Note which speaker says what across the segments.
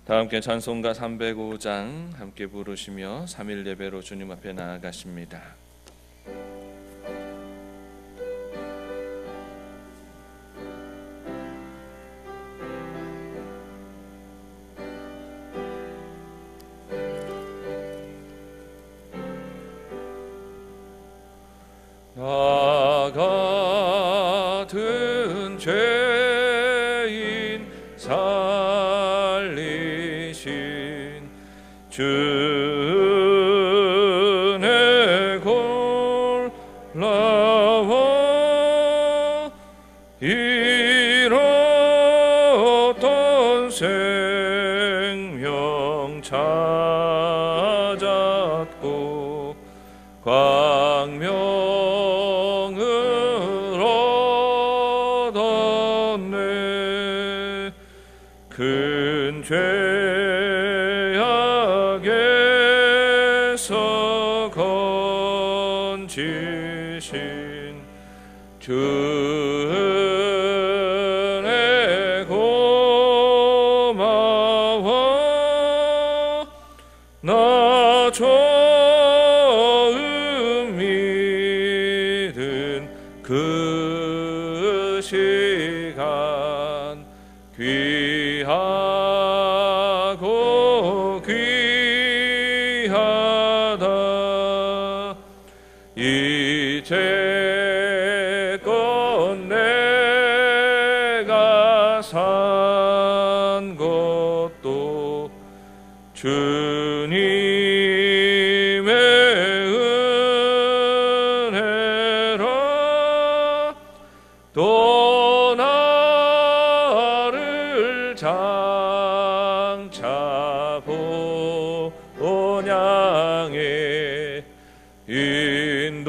Speaker 1: 다 함께 찬송가 305장 함께 부르시며 3일 예배로 주님 앞에 나아가십니다. 나 같은 죄인 살리신 주의 골라와 잃었던 생명 찾았고 광명을 얻었네. 큰 죄악에서 건지신 주의 고마워. 나 처음 믿은 그 시간 귀하고 귀하다. 이제껏 내가 산 것도 주님의 은혜라. 또 나를 장차 본향에 인도해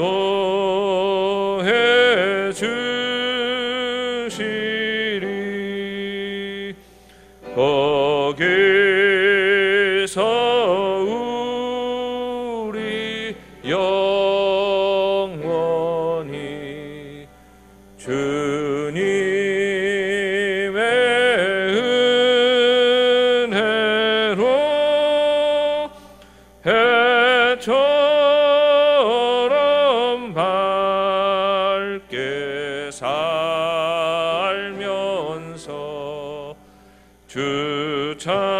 Speaker 1: 주시리. 거기서 우리 영원히 주님의 은혜로 해처럼 밝게 살면서 주 찬양하리라.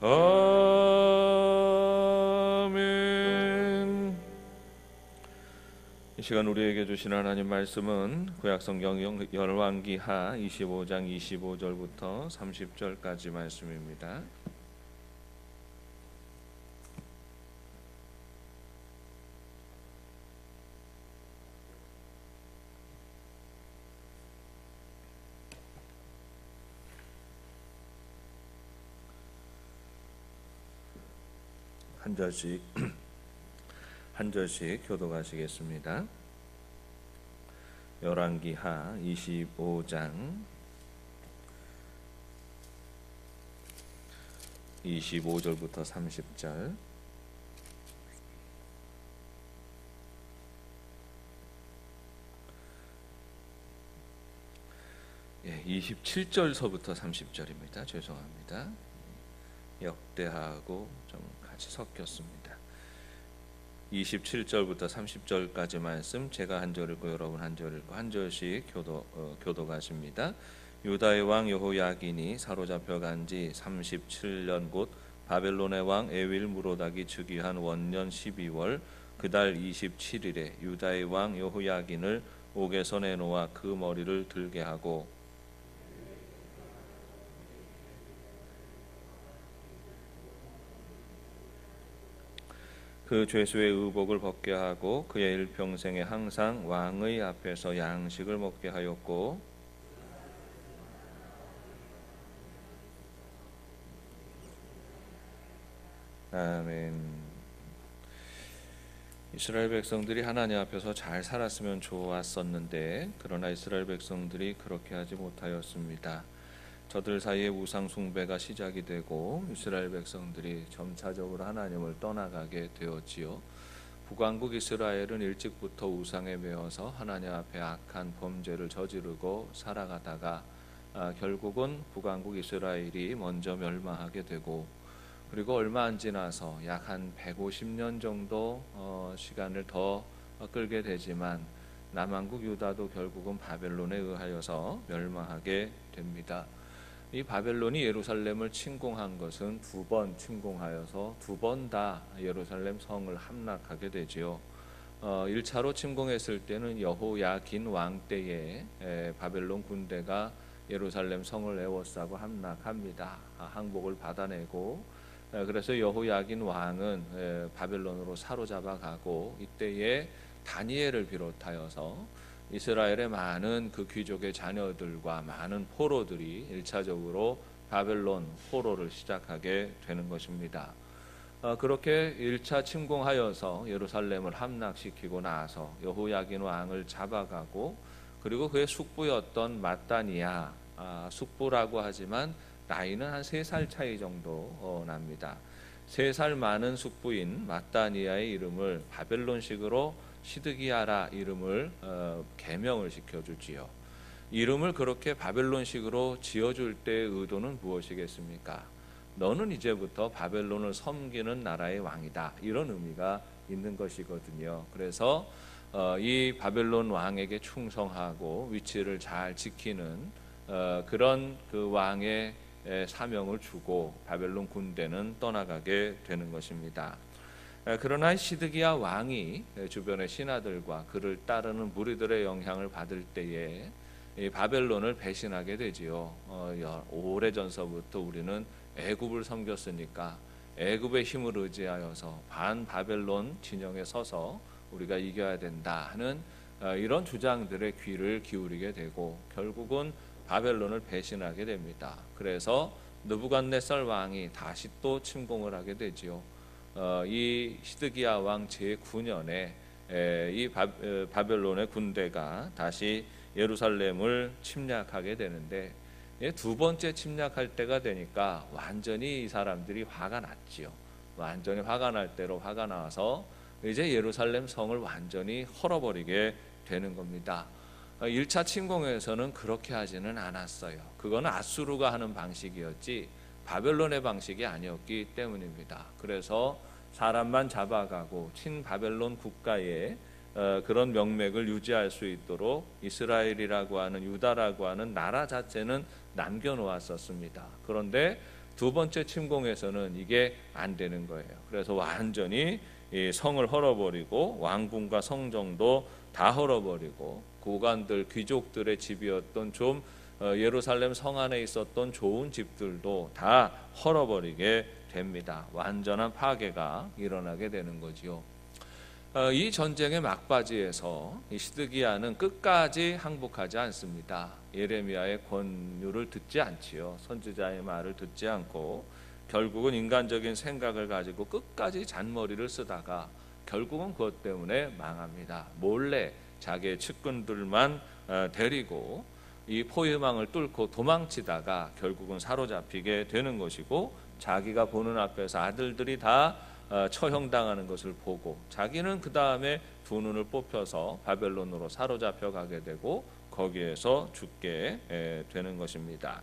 Speaker 1: 아멘. 이 시간 우리에게 주신 하나님 말씀은 구약성경 열왕기하 25장 25절부터 30절까지 말씀입니다. 한 절씩 교독하시겠습니다. 열왕기하 25장 25절부터 30절. 27절서부터 30절입니다. 죄송합니다. 역대하고 좀 같이 섞였습니다. 27절부터 30절까지 말씀 제가 한 절 읽고 여러분 한 절 읽고 한 절씩 교독하십니다. 유다의 왕 여호야긴이 사로잡혀 간 지 37년 곧 바벨론의 왕 에윌무로닥이 즉위한 원년 12월 그달 27일에 유다의 왕 여호야긴을 옥에서 내놓아 그 머리를 들게 하고 그 죄수의 의복을 벗게 하고 그의 일평생에 항상 왕의 앞에서 양식을 먹게 하였고 아멘. 이스라엘 백성들이 하나님 앞에서 잘 살았으면 좋았었는데 그러나 이스라엘 백성들이 그렇게 하지 못하였습니다. 저들 사이에 우상 숭배가 시작이 되고 이스라엘 백성들이 점차적으로 하나님을 떠나가게 되었지요. 북왕국 이스라엘은 일찍부터 우상에 매어서 하나님 앞에 악한 범죄를 저지르고 살아가다가 결국은 북왕국 이스라엘이 먼저 멸망하게 되고, 그리고 얼마 안 지나서 약 한 150년 정도 시간을 더 끌게 되지만 남왕국 유다도 결국은 바벨론에 의하여서 멸망하게 됩니다. 이 바벨론이 예루살렘을 침공한 것은 2번 침공하여서 2번 다 예루살렘 성을 함락하게 되지요. 1차로 침공했을 때는 여호야긴 왕 때에 바벨론 군대가 예루살렘 성을 에워싸고 함락합니다. 항복을 받아내고, 그래서 여호야긴 왕은 바벨론으로 사로잡아 가고, 이때에 다니엘을 비롯하여서 이스라엘의 많은 그 귀족의 자녀들과 많은 포로들이 1차적으로 바벨론 포로를 시작하게 되는 것입니다. 그렇게 1차 침공하여서 예루살렘을 함락시키고 나서 여호야긴 왕을 잡아가고, 그리고 그의 숙부였던 마따니아, 숙부라고 하지만 나이는 한 3살 차이 정도 납니다. 3살 많은 숙부인 마따니아의 이름을 바벨론식으로 시드기야라 이름을 개명을 시켜주지요. 이름을 그렇게 바벨론식으로 지어줄 때의 의도는 무엇이겠습니까? 너는 이제부터 바벨론을 섬기는 나라의 왕이다, 이런 의미가 있는 것이거든요. 그래서 이 바벨론 왕에게 충성하고 위치를 잘 지키는 그런 그 왕의 사명을 주고 바벨론 군대는 떠나가게 되는 것입니다. 그러나 시드기야 왕이 주변의 신하들과 그를 따르는 무리들의 영향을 받을 때에 바벨론을 배신하게 되지요. 오래전서부터 우리는 애굽을 섬겼으니까 애굽의 힘을 의지하여서 반 바벨론 진영에 서서 우리가 이겨야 된다 하는 이런 주장들의 귀를 기울이게 되고, 결국은 바벨론을 배신하게 됩니다. 그래서 느부갓네살 왕이 다시 또 침공을 하게 되지요. 이 시드기야 왕 제9년에 이 바벨론의 군대가 다시 예루살렘을 침략하게 되는데, 2번째 침략할 때가 되니까 완전히 이 사람들이 화가 났지요. 완전히 화가 날 대로 화가 나서 이제 예루살렘 성을 완전히 헐어버리게 되는 겁니다. 1차 침공에서는 그렇게 하지는 않았어요. 그거는 아수르가 하는 방식이었지 바벨론의 방식이 아니었기 때문입니다. 그래서 사람만 잡아가고 친바벨론 국가의 그런 명맥을 유지할 수 있도록 이스라엘이라고 하는, 유다라고 하는 나라 자체는 남겨놓았었습니다. 그런데 2번째 침공에서는 이게 안 되는 거예요. 그래서 완전히 이 성을 헐어버리고 왕궁과 성정도 다 헐어버리고, 고관들 귀족들의 집이었던 좀 예루살렘 성 안에 있었던 좋은 집들도 다 헐어버리게 됩니다. 완전한 파괴가 일어나게 되는 거지요. 이 전쟁의 막바지에서 이 시드기야는 끝까지 항복하지 않습니다. 예레미야의 권유를 듣지 않지요. 선지자의 말을 듣지 않고 결국은 인간적인 생각을 가지고 끝까지 잔머리를 쓰다가 결국은 그것 때문에 망합니다. 몰래 자기의 측근들만 데리고 이 포위망을 뚫고 도망치다가 결국은 사로잡히게 되는 것이고, 자기가 보는 앞에서 아들들이 다 처형당하는 것을 보고 자기는 그 다음에 2눈을 뽑혀서 바벨론으로 사로잡혀 가게 되고 거기에서 죽게 되는 것입니다.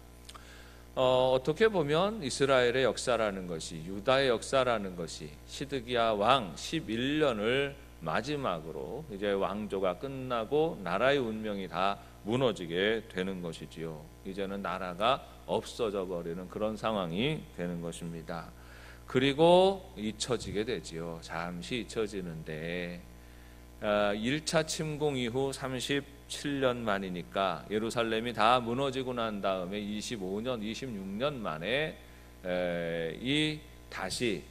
Speaker 1: 어떻게 보면 이스라엘의 역사라는 것이, 유다의 역사라는 것이 시드기야 왕 11년을 마지막으로 이제 왕조가 끝나고 나라의 운명이 다 무너지게 되는 것이지요. 이제는 나라가 없어져 버리는 그런 상황이 되는 것입니다. 그리고 잊혀지게 되지요. 잠시 잊혀지는데 1차 침공 이후 37년 만이니까 예루살렘이 다 무너지고 난 다음에 25년, 26년 만에 이 다시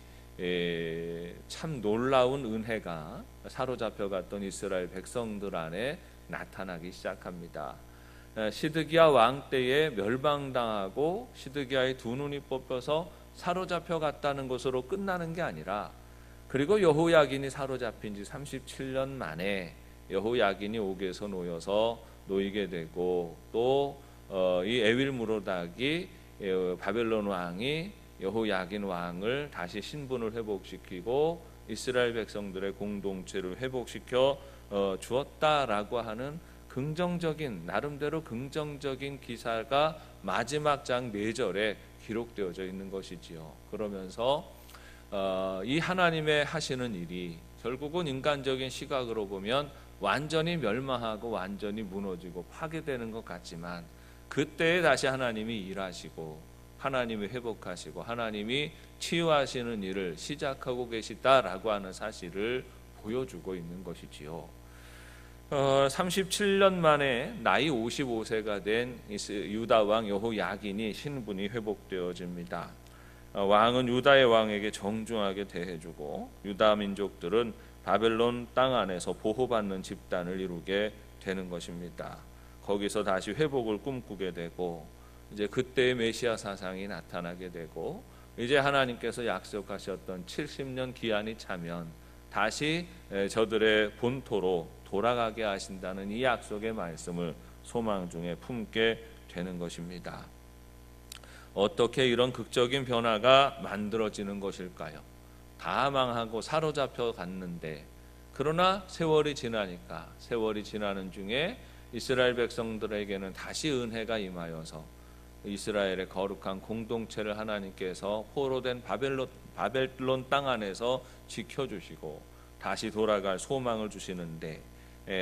Speaker 1: 참 놀라운 은혜가 사로잡혀 갔던 이스라엘 백성들 안에 나타나기 시작합니다. 시드기야 왕 때에 멸망당하고 시드기야의 2눈이 뽑혀서 사로잡혀 갔다는 것으로 끝나는 게 아니라, 그리고 여호야긴이 사로잡힌 지 37년 만에 여호야긴이 옥에서 놓이게 되고, 또 이 에윌무로닥이 바벨론 왕이 여호야긴 왕을 다시 신분을 회복시키고 이스라엘 백성들의 공동체를 회복시켜 주었다라고 하는 긍정적인, 나름대로 긍정적인 기사가 마지막 장 4절에 기록되어져 있는 것이지요. 그러면서 이 하나님의 하시는 일이 결국은 인간적인 시각으로 보면 완전히 멸망하고 완전히 무너지고 파괴되는 것 같지만, 그때에 다시 하나님이 일하시고 하나님이 회복하시고 하나님이 치유하시는 일을 시작하고 계시다라고 하는 사실을 보여주고 있는 것이지요. 37년 만에 나이 55세가 된 유다 왕 여호야긴이 신분이 회복되어집니다. 왕은 유다의 왕에게 정중하게 대해주고 유다 민족들은 바벨론 땅 안에서 보호받는 집단을 이루게 되는 것입니다. 거기서 다시 회복을 꿈꾸게 되고, 이제 그때의 메시아 사상이 나타나게 되고, 이제 하나님께서 약속하셨던 70년 기한이 차면 다시 저들의 본토로 돌아가게 하신다는 이 약속의 말씀을 소망 중에 품게 되는 것입니다. 어떻게 이런 극적인 변화가 만들어지는 것일까요? 다 망하고 사로잡혀 갔는데, 그러나 세월이 지나니까, 세월이 지나는 중에 이스라엘 백성들에게는 다시 은혜가 임하여서 이스라엘의 거룩한 공동체를 하나님께서 포로된 바벨론 땅 안에서 지켜주시고 다시 돌아갈 소망을 주시는데,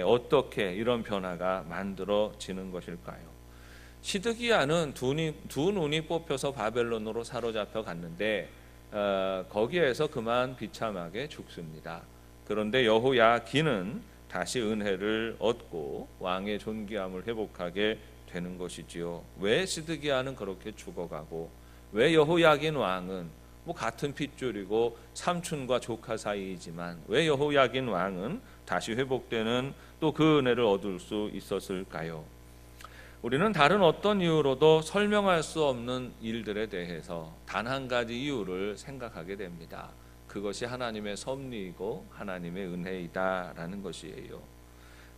Speaker 1: 어떻게 이런 변화가 만들어지는 것일까요? 시드기야는 두 눈이 뽑혀서 바벨론으로 사로잡혀 갔는데 거기에서 그만 비참하게 죽습니다. 그런데 여호야긴은 다시 은혜를 얻고 왕의 존귀함을 회복하게 되는 것이지요. 왜 시드기야는 그렇게 죽어가고 왜 여호야긴 왕은 같은 핏줄이고 삼촌과 조카 사이이지만 왜 여호야긴 왕은 다시 회복되는 또 그 은혜를 얻을 수 있었을까요? 우리는 다른 어떤 이유로도 설명할 수 없는 일들에 대해서 단 한 가지 이유를 생각하게 됩니다. 그것이 하나님의 섭리이고 하나님의 은혜이다라는 것이에요.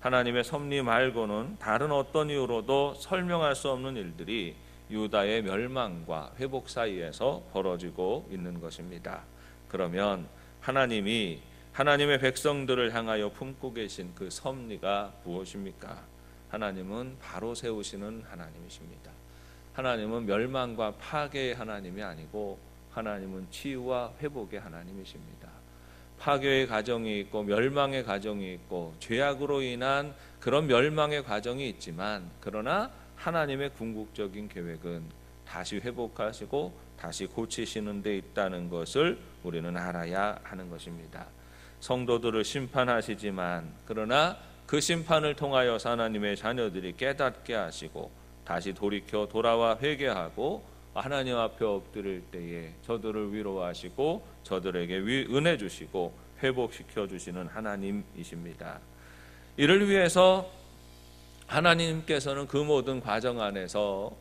Speaker 1: 하나님의 섭리 말고는 다른 어떤 이유로도 설명할 수 없는 일들이 유다의 멸망과 회복 사이에서 벌어지고 있는 것입니다. 그러면 하나님의 백성들을 향하여 품고 계신 그 섭리가 무엇입니까? 하나님은 바로 세우시는 하나님이십니다. 하나님은 멸망과 파괴의 하나님이 아니고 하나님은 치유와 회복의 하나님이십니다. 파괴의 과정이 있고 멸망의 과정이 있고 죄악으로 인한 그런 멸망의 과정이 있지만, 그러나 하나님의 궁극적인 계획은 다시 회복하시고 다시 고치시는 데 있다는 것을 우리는 알아야 하는 것입니다. 성도들을 심판하시지만, 그러나 그 심판을 통하여서 하나님의 자녀들이 깨닫게 하시고 다시 돌이켜 돌아와 회개하고 하나님 앞에 엎드릴 때에 저들을 위로하시고 저들에게 은혜 주시고 회복시켜 주시는 하나님이십니다. 이를 위해서 하나님께서는 그 모든 과정 안에서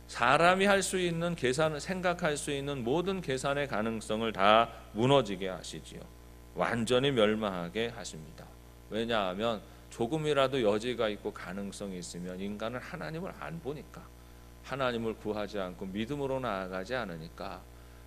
Speaker 1: 사람이 할 수 있는 계산을 생각할 수 있는 모든 계산의 가능성을 다 무너지게 하시지요. 완전히 멸망하게 하십니다. 왜냐하면 조금이라도 여지가 있고 가능성이 있으면 인간은 하나님을 안 보니까, 하나님을 구하지 않고 믿음으로 나아가지 않으니까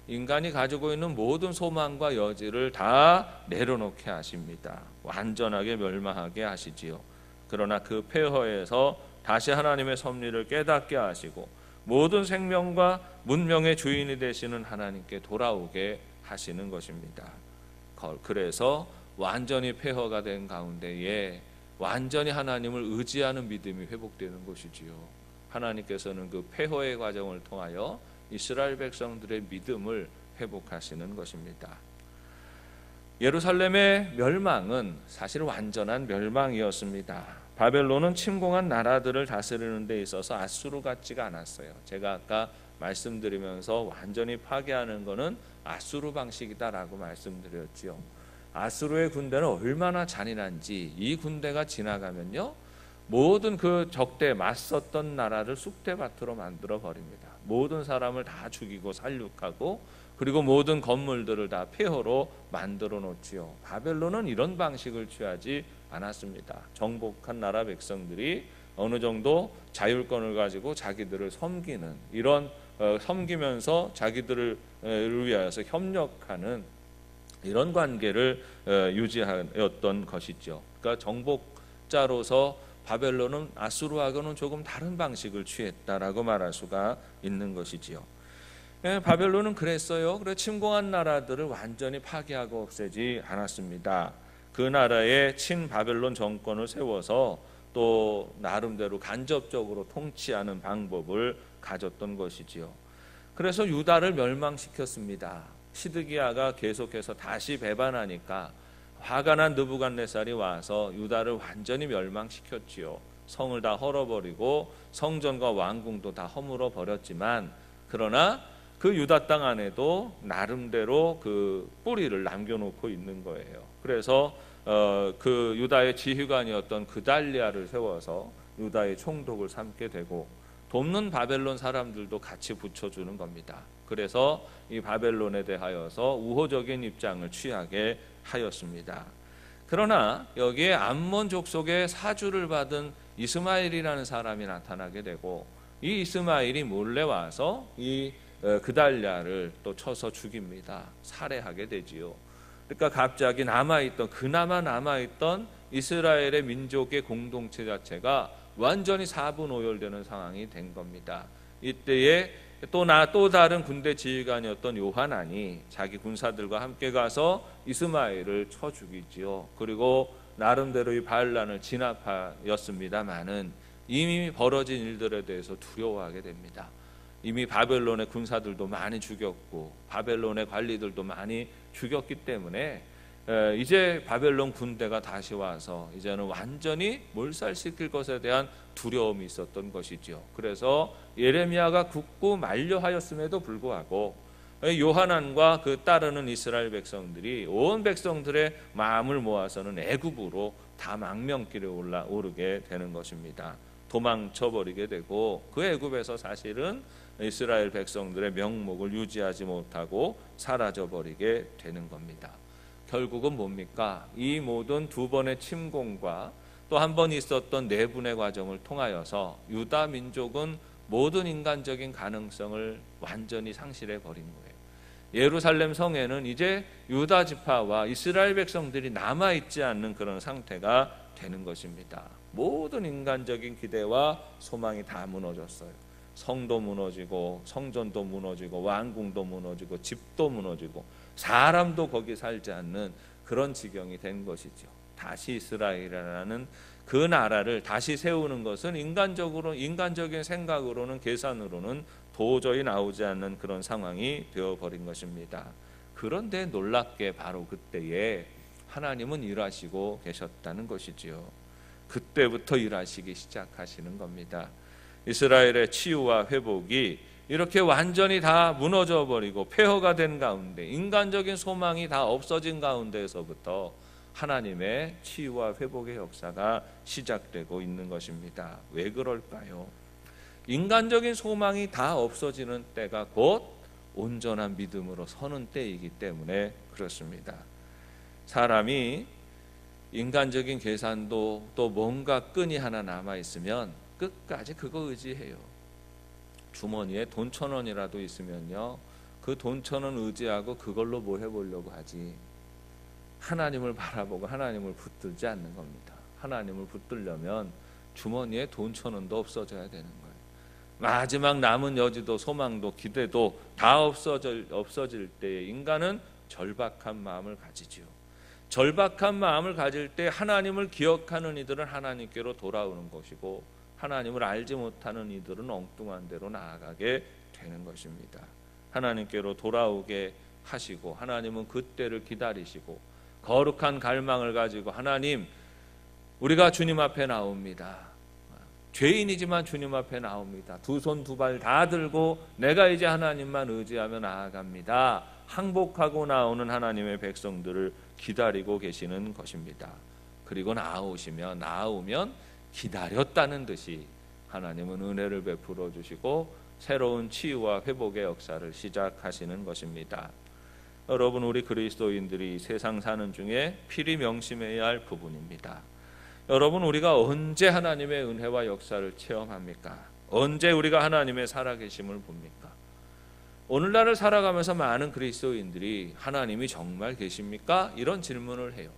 Speaker 1: 인간이 가지고 있는 모든 소망과 여지를 다 내려놓게 하십니다. 완전하게 멸망하게 하시지요. 그러나 그 폐허에서 다시 하나님의 섭리를 깨닫게 하시고 모든 생명과 문명의 주인이 되시는 하나님께 돌아오게 하시는 것입니다. 그래서 완전히 폐허가 된 가운데에 완전히 하나님을 의지하는 믿음이 회복되는 것이지요. 하나님께서는 그 폐허의 과정을 통하여 이스라엘 백성들의 믿음을 회복하시는 것입니다. 예루살렘의 멸망은 사실 완전한 멸망이었습니다. 바벨론은 침공한 나라들을 다스리는 데 있어서 아수르 같지가 않았어요. 제가 아까 말씀드리면서 완전히 파괴하는 것은 아수르 방식이다라고 말씀드렸죠. 아수르의 군대는 얼마나 잔인한지 이 군대가 지나가면요, 모든 그 적대에 맞섰던 나라를 쑥대밭으로 만들어 버립니다. 모든 사람을 다 죽이고 살육하고 그리고 모든 건물들을 다 폐허로 만들어 놓지요. 바벨론은 이런 방식을 취하지 않았습니다. 정복한 나라 백성들이 어느 정도 자율권을 가지고 자기들을 섬기는 이런 섬기면서 자기들을 위하여서 협력하는 이런 관계를 유지하였던 것이죠. 그러니까 정복자로서 바벨론은 아수르하고는 조금 다른 방식을 취했다라고 말할 수가 있는 것이지요. 바벨론은 그랬어요. 그래 침공한 나라들을 완전히 파괴하고 없애지 않았습니다. 그 나라에 친바벨론 정권을 세워서 또 나름대로 간접적으로 통치하는 방법을 가졌던 것이지요. 그래서 유다를 멸망시켰습니다. 시드기야가 계속해서 다시 배반하니까 화가 난 느부갓네살이 와서 유다를 완전히 멸망시켰지요. 성을 다 헐어버리고 성전과 왕궁도 다 허물어 버렸지만, 그러나 그 유다 땅 안에도 나름대로 그 뿌리를 남겨놓고 있는 거예요. 그래서 그 유다의 지휘관이었던 그달리아를 세워서 유다의 총독을 삼게 되고, 돕는 바벨론 사람들도 같이 붙여주는 겁니다. 그래서 이 바벨론에 대하여서 우호적인 입장을 취하게 하였습니다. 그러나 여기에 암몬 족속의 사주를 받은 이스마엘이라는 사람이 나타나게 되고, 이 이스마엘이 몰래 와서 이 그달랴를 또 쳐서 죽입니다. 살해하게 되지요. 그러니까 갑자기 그나마 남아있던 이스라엘의 민족의 공동체 자체가 완전히 사분오열되는 상황이 된 겁니다. 이때에 또 다른 군대 지휘관이었던 요하난이 자기 군사들과 함께 가서 이스마엘을 쳐 죽이지요. 그리고 나름대로 이 반란을 진압하였습니다마는 이미 벌어진 일들에 대해서 두려워하게 됩니다. 이미 바벨론의 군사들도 많이 죽였고 바벨론의 관리들도 많이 죽였기 때문에 이제 바벨론 군대가 다시 와서 이제는 완전히 몰살시킬 것에 대한 두려움이 있었던 것이죠. 그래서 예레미야가 굳고 만류하였음에도 불구하고 요하난과 그 따르는 이스라엘 백성들이 온 백성들의 마음을 모아서는 애굽으로 다 망명길에 오르게 되는 것입니다. 도망쳐버리게 되고, 그 애굽에서 사실은 이스라엘 백성들의 명목을 유지하지 못하고 사라져버리게 되는 겁니다. 결국은 뭡니까? 이 모든 두 번의 침공과 또 한 번 있었던 내분의 과정을 통하여서 유다 민족은 모든 인간적인 가능성을 완전히 상실해 버린 거예요. 예루살렘 성에는 이제 유다 지파와 이스라엘 백성들이 남아있지 않는 그런 상태가 되는 것입니다. 모든 인간적인 기대와 소망이 다 무너졌어요. 성도 무너지고 성전도 무너지고 왕궁도 무너지고 집도 무너지고 사람도 거기 살지 않는 그런 지경이 된 것이죠. 다시 이스라엘이라는 그 나라를 다시 세우는 것은 인간적인 생각으로는 계산으로는 도저히 나오지 않는 그런 상황이 되어버린 것입니다. 그런데 놀랍게 바로 그때에 하나님은 일하시고 계셨다는 것이지요. 그때부터 일하시기 시작하시는 겁니다. 이스라엘의 치유와 회복이 이렇게 완전히 다 무너져 버리고 폐허가 된 가운데, 인간적인 소망이 다 없어진 가운데에서부터 하나님의 치유와 회복의 역사가 시작되고 있는 것입니다. 왜 그럴까요? 인간적인 소망이 다 없어지는 때가 곧 온전한 믿음으로 서는 때이기 때문에 그렇습니다. 사람이 인간적인 계산도 또 뭔가 끈이 하나 남아있으면 끝까지 그거 의지해요. 주머니에 돈 1,000원이라도 있으면요, 그 돈 1,000원 의지하고 그걸로 뭐 해보려고 하지, 하나님을 바라보고 하나님을 붙들지 않는 겁니다. 하나님을 붙들려면 주머니에 돈 1,000원도 없어져야 되는 거예요. 마지막 남은 여지도 소망도 기대도 다 없어질 때에 인간은 절박한 마음을 가지지요. 절박한 마음을 가질 때 하나님을 기억하는 이들은 하나님께로 돌아오는 것이고, 하나님을 알지 못하는 이들은 엉뚱한 데로 나아가게 되는 것입니다. 하나님께로 돌아오게 하시고, 하나님은 그때를 기다리시고 거룩한 갈망을 가지고, 하나님, 우리가 주님 앞에 나옵니다. 죄인이지만 주님 앞에 나옵니다. 두 손 두 발 다 들고 내가 이제 하나님만 의지하며 나아갑니다. 항복하고 나오는 하나님의 백성들을 기다리고 계시는 것입니다. 그리고 나오면 기다렸다는 듯이 하나님은 은혜를 베풀어 주시고 새로운 치유와 회복의 역사를 시작하시는 것입니다. 여러분, 우리 그리스도인들이 세상 사는 중에 필히 명심해야 할 부분입니다. 여러분, 우리가 언제 하나님의 은혜와 역사를 체험합니까? 언제 우리가 하나님의 살아계심을 봅니까? 오늘날을 살아가면서 많은 그리스도인들이 하나님이 정말 계십니까? 이런 질문을 해요.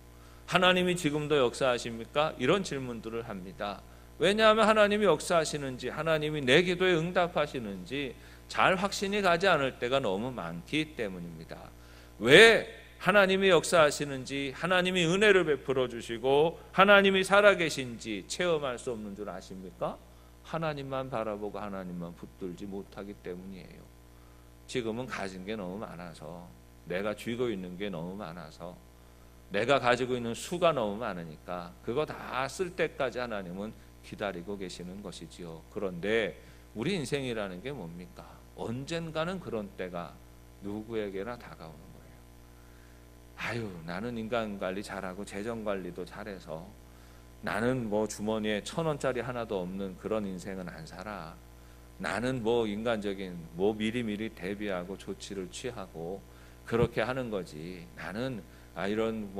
Speaker 1: 하나님이 지금도 역사하십니까? 이런 질문들을 합니다. 왜냐하면 하나님이 역사하시는지, 하나님이 내 기도에 응답하시는지 잘 확신이 가지 않을 때가 너무 많기 때문입니다. 왜 하나님이 역사하시는지, 하나님이 은혜를 베풀어 주시고 하나님이 살아계신지 체험할 수 없는 줄 아십니까? 하나님만 바라보고 하나님만 붙들지 못하기 때문이에요. 지금은 가진 게 너무 많아서, 내가 쥐고 있는 게 너무 많아서, 내가 가지고 있는 수가 너무 많으니까 그거 다 쓸 때까지 하나님은 기다리고 계시는 것이지요. 그런데 우리 인생이라는 게 뭡니까? 언젠가는 그런 때가 누구에게나 다가오는 거예요. 아유, 나는 인간관리 잘하고 재정관리도 잘해서 나는 뭐 주머니에 1,000원짜리 하나도 없는 그런 인생은 안 살아. 나는 뭐 인간적인 뭐 미리미리 대비하고 조치를 취하고 그렇게 하는 거지. 나는 이런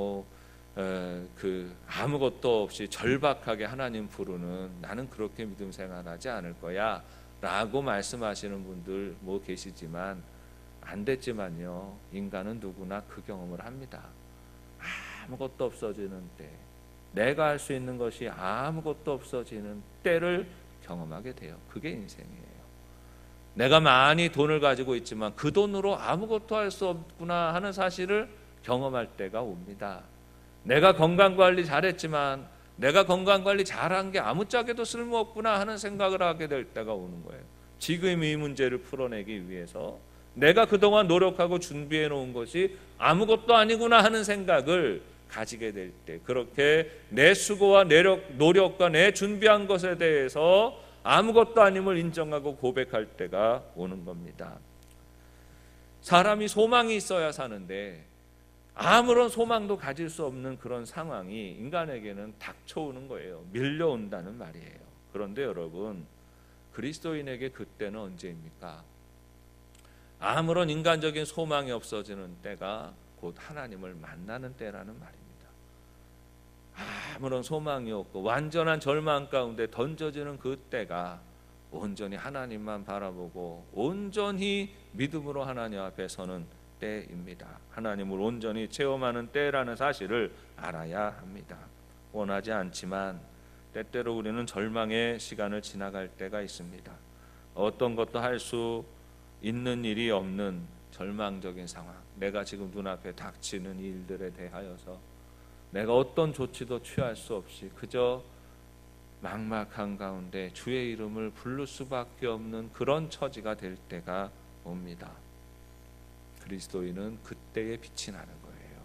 Speaker 1: 아무것도 없이 절박하게 하나님 부르는, 나는 그렇게 믿음 생활하지 않을 거야 라고 말씀하시는 분들 계시지만, 안 됐지만요, 인간은 누구나 그 경험을 합니다. 아무것도 없어지는 때, 내가 할 수 있는 것이 아무것도 없어지는 때를 경험하게 돼요. 그게 인생이에요. 내가 많이 돈을 가지고 있지만 그 돈으로 아무것도 할 수 없구나 하는 사실을 경험할 때가 옵니다. 내가 건강관리 잘했지만 내가 건강관리 잘한 게 아무짝에도 쓸모없구나 하는 생각을 하게 될 때가 오는 거예요. 지금 이 문제를 풀어내기 위해서 내가 그동안 노력하고 준비해 놓은 것이 아무것도 아니구나 하는 생각을 가지게 될 때, 그렇게 내 수고와 노력과 내 준비한 것에 대해서 아무것도 아님을 인정하고 고백할 때가 오는 겁니다. 사람이 소망이 있어야 사는데 아무런 소망도 가질 수 없는 그런 상황이 인간에게는 닥쳐오는 거예요. 밀려온다는 말이에요. 그런데 여러분, 그리스도인에게 그때는 언제입니까? 아무런 인간적인 소망이 없어지는 때가 곧 하나님을 만나는 때라는 말입니다. 아무런 소망이 없고 완전한 절망 가운데 던져지는 그 때가 온전히 하나님만 바라보고 온전히 믿음으로 하나님 앞에 서는 때입니다. 하나님을 온전히 체험하는 때라는 사실을 알아야 합니다. 원하지 않지만 때때로 우리는 절망의 시간을 지나갈 때가 있습니다. 어떤 것도 할 수 있는 일이 없는 절망적인 상황, 내가 지금 눈앞에 닥치는 일들에 대하여서 내가 어떤 조치도 취할 수 없이 그저 막막한 가운데 주의 이름을 부를 수밖에 없는 그런 처지가 될 때가 옵니다. 그리스도인은 그때에 빛이 나는 거예요.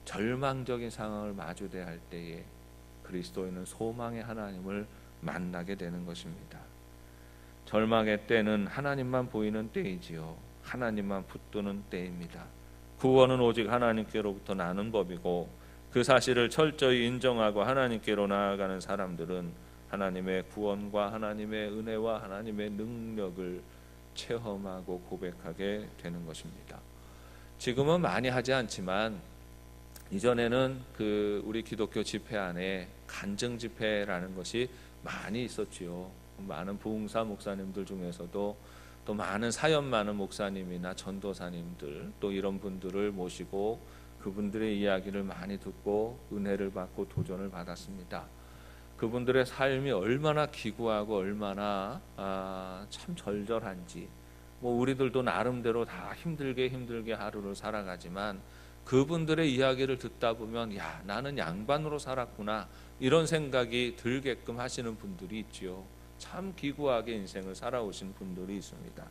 Speaker 1: 절망적인 상황을 마주대할 할 때에 그리스도인은 소망의 하나님을 만나게 되는 것입니다. 절망의 때는 하나님만 보이는 때이지요. 하나님만 붙드는 때입니다. 구원은 오직 하나님께로부터 나는 법이고 그 사실을 철저히 인정하고 하나님께로 나아가는 사람들은 하나님의 구원과 하나님의 은혜와 하나님의 능력을 체험하고 고백하게 되는 것입니다. 지금은 많이 하지 않지만 이전에는 우리 기독교 집회 안에 간증 집회라는 것이 많이 있었지요. 많은 부흥사 목사님들 중에서도 또 많은 사연 많은 목사님이나 전도사님들, 또 이런 분들을 모시고 그분들의 이야기를 많이 듣고 은혜를 받고 도전을 받았습니다. 그분들의 삶이 얼마나 기구하고 얼마나 참 절절한지, 우리들도 나름대로 다 힘들게 하루를 살아가지만 그분들의 이야기를 듣다 보면 야, 나는 양반으로 살았구나 이런 생각이 들게끔 하시는 분들이 있지요. 참 기구하게 인생을 살아오신 분들이 있습니다.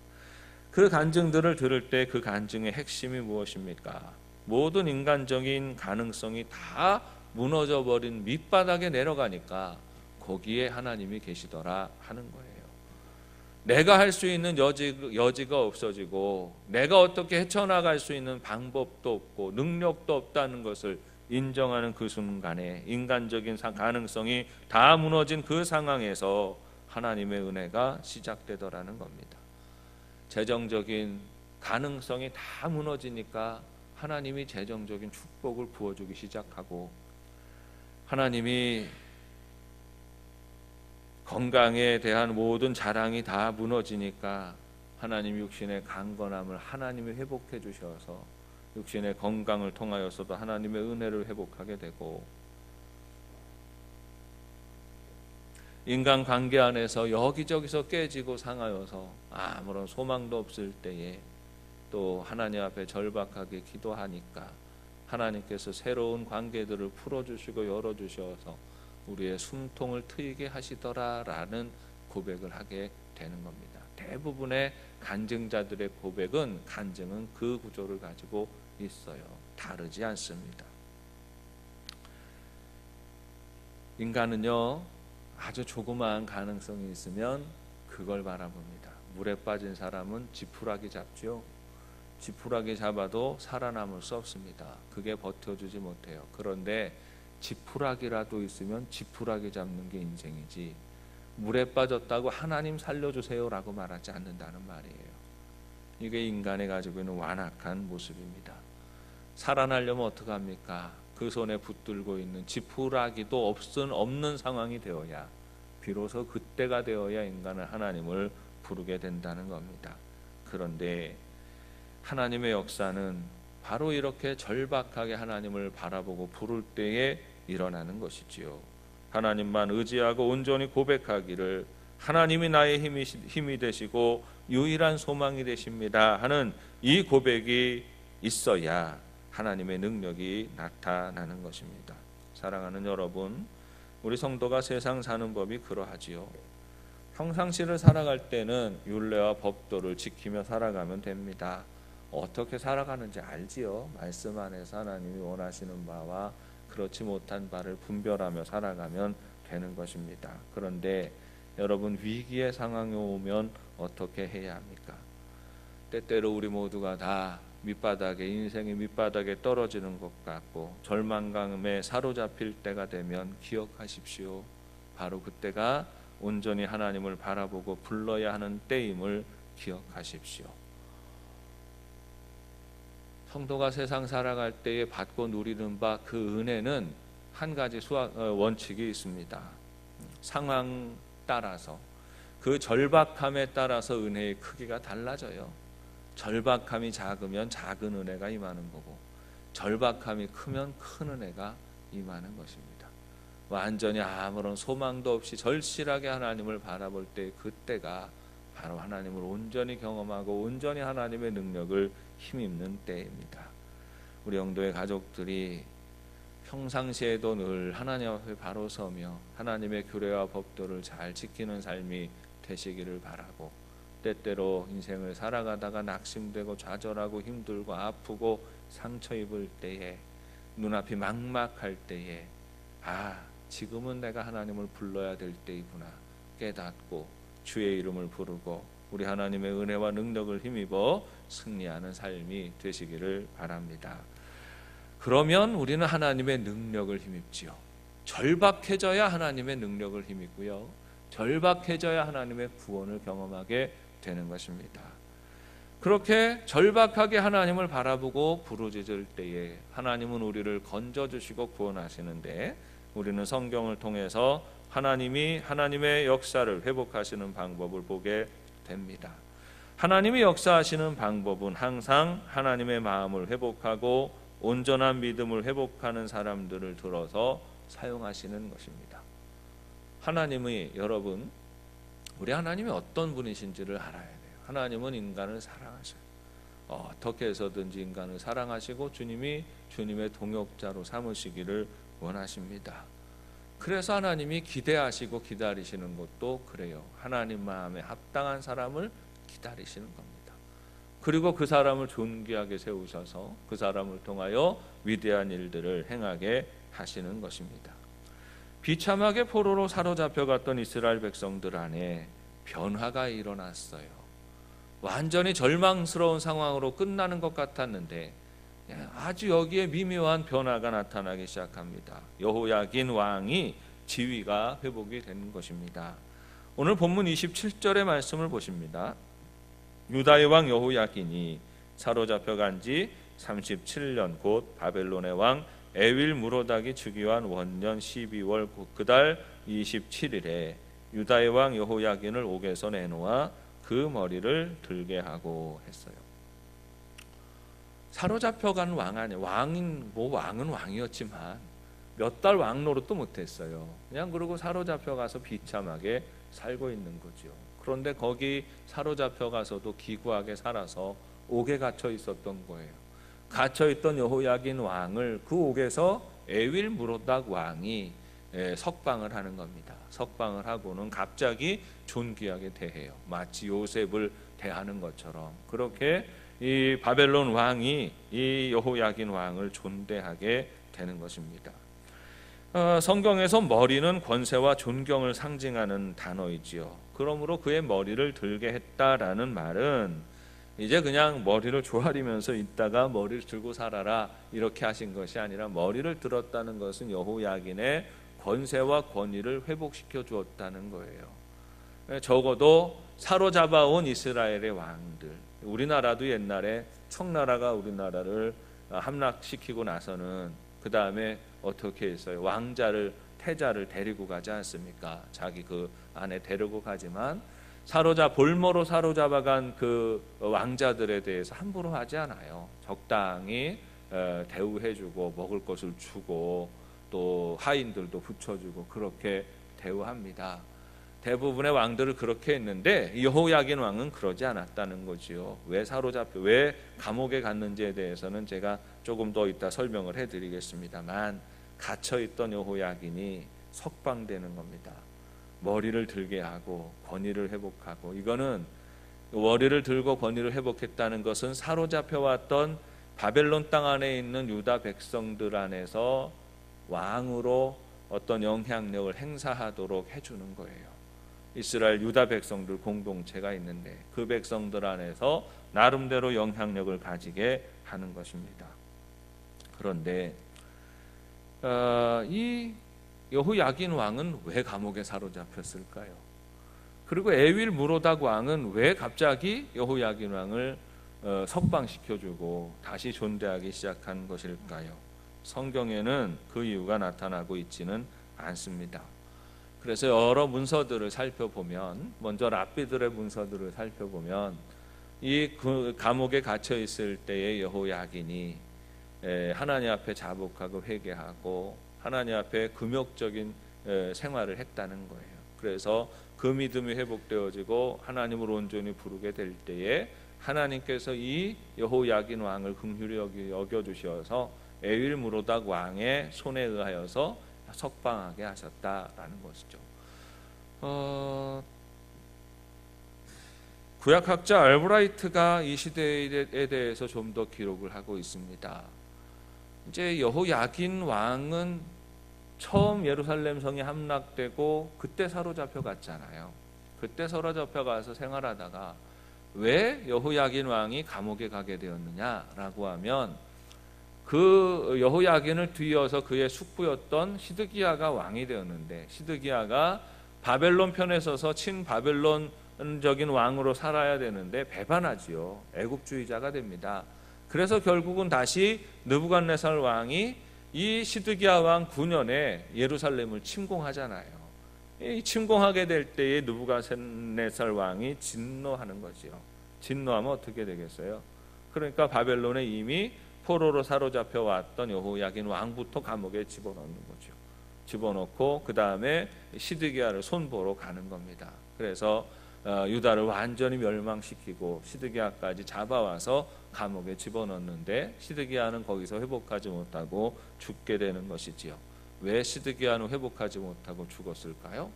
Speaker 1: 그 간증들을 들을 때 그 간증의 핵심이 무엇입니까? 모든 인간적인 가능성이 다 무너져버린 밑바닥에 내려가니까 거기에 하나님이 계시더라 하는 거예요. 내가 할 수 있는 여지가 없어지고 내가 어떻게 헤쳐나갈 수 있는 방법도 없고 능력도 없다는 것을 인정하는 그 순간에 인간적인 가능성이 다 무너진 그 상황에서 하나님의 은혜가 시작되더라는 겁니다. 재정적인 가능성이 다 무너지니까 하나님이 재정적인 축복을 부어주기 시작하고, 하나님이 건강에 대한 모든 자랑이 다 무너지니까 하나님 육신의 강건함을 하나님이 회복해 주셔서 육신의 건강을 통하여서도 하나님의 은혜를 회복하게 되고, 인간관계 안에서 여기저기서 깨지고 상하여서 아무런 소망도 없을 때에 또 하나님 앞에 절박하게 기도하니까 하나님께서 새로운 관계들을 풀어주시고 열어주셔서 우리의 숨통을 트이게 하시더라라는 고백을 하게 되는 겁니다. 대부분의 간증자들의 고백은, 간증은 그 구조를 가지고 있어요. 다르지 않습니다. 인간은요, 아주 조그마한 가능성이 있으면 그걸 바라봅니다. 물에 빠진 사람은 지푸라기 잡죠. 지푸라기 잡아도 살아남을 수 없습니다. 그게 버텨주지 못해요. 그런데 지푸라기라도 있으면 지푸라기 잡는 게 인생이지, 물에 빠졌다고 하나님 살려주세요 라고 말하지 않는다는 말이에요. 이게 인간이 가지고 있는 완악한 모습입니다. 살아나려면 어떡합니까? 그 손에 붙들고 있는 지푸라기도 없는 상황이 되어야, 비로소 그때가 되어야 인간은 하나님을 부르게 된다는 겁니다. 그런데 하나님의 역사는 바로 이렇게 절박하게 하나님을 바라보고 부를 때에 일어나는 것이지요. 하나님만 의지하고 온전히 고백하기를, 하나님이 나의 힘이 되시고 유일한 소망이 되십니다 하는 이 고백이 있어야 하나님의 능력이 나타나는 것입니다. 사랑하는 여러분, 우리 성도가 세상 사는 법이 그러하지요. 평상시를 살아갈 때는 율례와 법도를 지키며 살아가면 됩니다. 어떻게 살아가는지 알지요. 말씀 안에서 하나님이 원하시는 바와 그렇지 못한 바를 분별하며 살아가면 되는 것입니다. 그런데 여러분, 위기의 상황이 오면 어떻게 해야 합니까? 때때로 우리 모두가 다 밑바닥에, 인생의 밑바닥에 떨어지는 것 같고 절망감에 사로잡힐 때가 되면 기억하십시오. 바로 그때가 온전히 하나님을 바라보고 불러야 하는 때임을 기억하십시오. 성도가 세상 살아갈 때에 받고 누리는 바 그 은혜는 한 가지 원칙이 있습니다. 상황 따라서, 그 절박함에 따라서 은혜의 크기가 달라져요. 절박함이 작으면 작은 은혜가 임하는 거고, 절박함이 크면 큰 은혜가 임하는 것입니다. 완전히 아무런 소망도 없이 절실하게 하나님을 바라볼 때, 그때가 바로 하나님을 온전히 경험하고 온전히 하나님의 능력을 힘입는 때입니다. 우리 영도의 가족들이 평상시에도 늘 하나님 앞에 바로 서며 하나님의 규례와 법도를 잘 지키는 삶이 되시기를 바라고, 때때로 인생을 살아가다가 낙심되고 좌절하고 힘들고 아프고 상처 입을 때에, 눈앞이 막막할 때에, 지금은 내가 하나님을 불러야 될 때이구나 깨닫고 주의 이름을 부르고 우리 하나님의 은혜와 능력을 힘입어 승리하는 삶이 되시기를 바랍니다. 그러면 우리는 하나님의 능력을 힘입지요. 절박해져야 하나님의 능력을 힘입고요, 절박해져야 하나님의 구원을 경험하게 되는 것입니다. 그렇게 절박하게 하나님을 바라보고 부르짖을 때에 하나님은 우리를 건져주시고 구원하시는데, 우리는 성경을 통해서 하나님이 하나님의 역사를 회복하시는 방법을 보게 됩니다. 하나님이 역사하시는 방법은 항상 하나님의 마음을 회복하고 온전한 믿음을 회복하는 사람들을 들어서 사용하시는 것입니다. 하나님이, 여러분, 우리 하나님이 어떤 분이신지를 알아야 돼요. 하나님은 인간을 사랑하셔요. 어떻게 해서든지 인간을 사랑하시고 주님이 주님의 동역자로 삼으시기를 원하십니다. 그래서 하나님이 기대하시고 기다리시는 것도 그래요. 하나님 마음에 합당한 사람을 기다리시는 겁니다. 그리고 그 사람을 존귀하게 세우셔서 그 사람을 통하여 위대한 일들을 행하게 하시는 것입니다. 비참하게 포로로 사로잡혀갔던 이스라엘 백성들 안에 변화가 일어났어요. 완전히 절망스러운 상황으로 끝나는 것 같았는데 아주 여기에 미묘한 변화가 나타나기 시작합니다. 여호야긴 왕이 지위가 회복이 된 것입니다. 오늘 본문 27절의 말씀을 보십니다. 유다의 왕 여호야긴이 사로잡혀간 지 37년 곧 바벨론의 왕 에윌 무로닥이 즉위한 원년 12월 그달 27일에 유다의 왕 여호야긴을 옥에서 내놓아 그 머리를 들게 하고 했어요. 사로잡혀간 왕 아니에요. 왕은 왕이었지만 몇 달 왕 노릇도 못했어요. 그냥 그러고 사로잡혀가서 비참하게 살고 있는 거죠. 그런데 거기 사로잡혀가서도 기구하게 살아서 옥에 갇혀 있었던 거예요. 갇혀 있던 여호야긴 왕을 그 옥에서 에윌 무로닥 왕이 석방을 하는 겁니다. 석방을 하고는 갑자기 존귀하게 대해요. 마치 요셉을 대하는 것처럼 그렇게 이 바벨론 왕이 이 여호야긴 왕을 존대하게 되는 것입니다. 성경에서 머리는 권세와 존경을 상징하는 단어이지요. 그러므로 그의 머리를 들게 했다라는 말은 이제 그냥 머리를 조아리면서 있다가 머리를 들고 살아라 이렇게 하신 것이 아니라 머리를 들었다는 것은 여호야긴의 권세와 권위를 회복시켜 주었다는 거예요. 적어도 사로잡아온 이스라엘의 왕들, 우리나라도 옛날에 청나라가 우리나라를 함락시키고 나서는 그 다음에 어떻게 했어요? 왕자를 태자를 데리고 가지 않습니까? 자기 그 안에 데리고 가지만 볼모로 사로잡아간 그 왕자들에 대해서 함부로 하지 않아요. 적당히 대우해주고 먹을 것을 주고 또 하인들도 붙여주고 그렇게 대우합니다. 대부분의 왕들을 그렇게 했는데 여호야긴 왕은 그러지 않았다는 거지요. 왜 감옥에 갔는지에 대해서는 제가 조금 더 이따 설명을 해드리겠습니다만 갇혀있던 여호야긴이 석방되는 겁니다. 머리를 들게 하고 권위를 회복하고, 이거는 머리를 들고 권위를 회복했다는 것은 사로잡혀왔던 바벨론 땅 안에 있는 유다 백성들 안에서 왕으로 어떤 영향력을 행사하도록 해주는 거예요. 이스라엘 유다 백성들 공동체가 있는데 그 백성들 안에서 나름대로 영향력을 가지게 하는 것입니다. 그런데 이 여호야긴 왕은 왜 감옥에 사로잡혔을까요? 그리고 에윌 무로닥 왕은 왜 갑자기 여호야긴 왕을 석방시켜주고 다시 존대하기 시작한 것일까요? 성경에는 그 이유가 나타나고 있지는 않습니다. 그래서 여러 문서들을 살펴보면, 먼저 랍비들의 문서들을 살펴보면 이 감옥에 갇혀 있을 때의 여호야긴이 하나님 앞에 자복하고 회개하고 하나님 앞에 금욕적인 생활을 했다는 거예요. 그래서 그 믿음이 회복되어지고 하나님을 온전히 부르게 될 때에 하나님께서 이 여호야긴 왕을 긍휼히 여겨주셔서 에윌 무로닥 왕의 손에 의하여서 석방하게 하셨다라는 것이죠. 구약학자 알브라이트가 이 시대에 대해서 좀 더 기록을 하고 있습니다. 이제 여호야긴 왕은 처음 예루살렘 성이 함락되고 그때 사로잡혀 갔잖아요. 그때 사로잡혀 가서 생활하다가 왜 여호야긴 왕이 감옥에 가게 되었느냐라고 하면, 그 여호야긴을 뒤이어서 그의 숙부였던 시드기야가 왕이 되었는데, 시드기야가 바벨론 편에 서서 친바벨론적인 왕으로 살아야 되는데 배반하지요. 애국주의자가 됩니다. 그래서 결국은 다시 느부갓네살 왕이 이 시드기야 왕 9년에 예루살렘을 침공하잖아요. 이 침공하게 될 때에 느부갓네살 왕이 진노하는 거지요. 진노하면 어떻게 되겠어요? 그러니까 바벨론에 이미 포로로 사로잡혀 왔던 여호야긴 왕부터 감옥에 집어넣는 거죠. 집어넣고 그 다음에 시드기야를 손보러 가는 겁니다. 그래서 유다를 완전히 멸망시키고 시드기야까지 잡아와서 감옥에 집어넣는데 시드기야는 거기서 회복하지 못하고 죽게 되는 것이지요. 왜 시드기야는 회복하지 못하고 죽었을까요?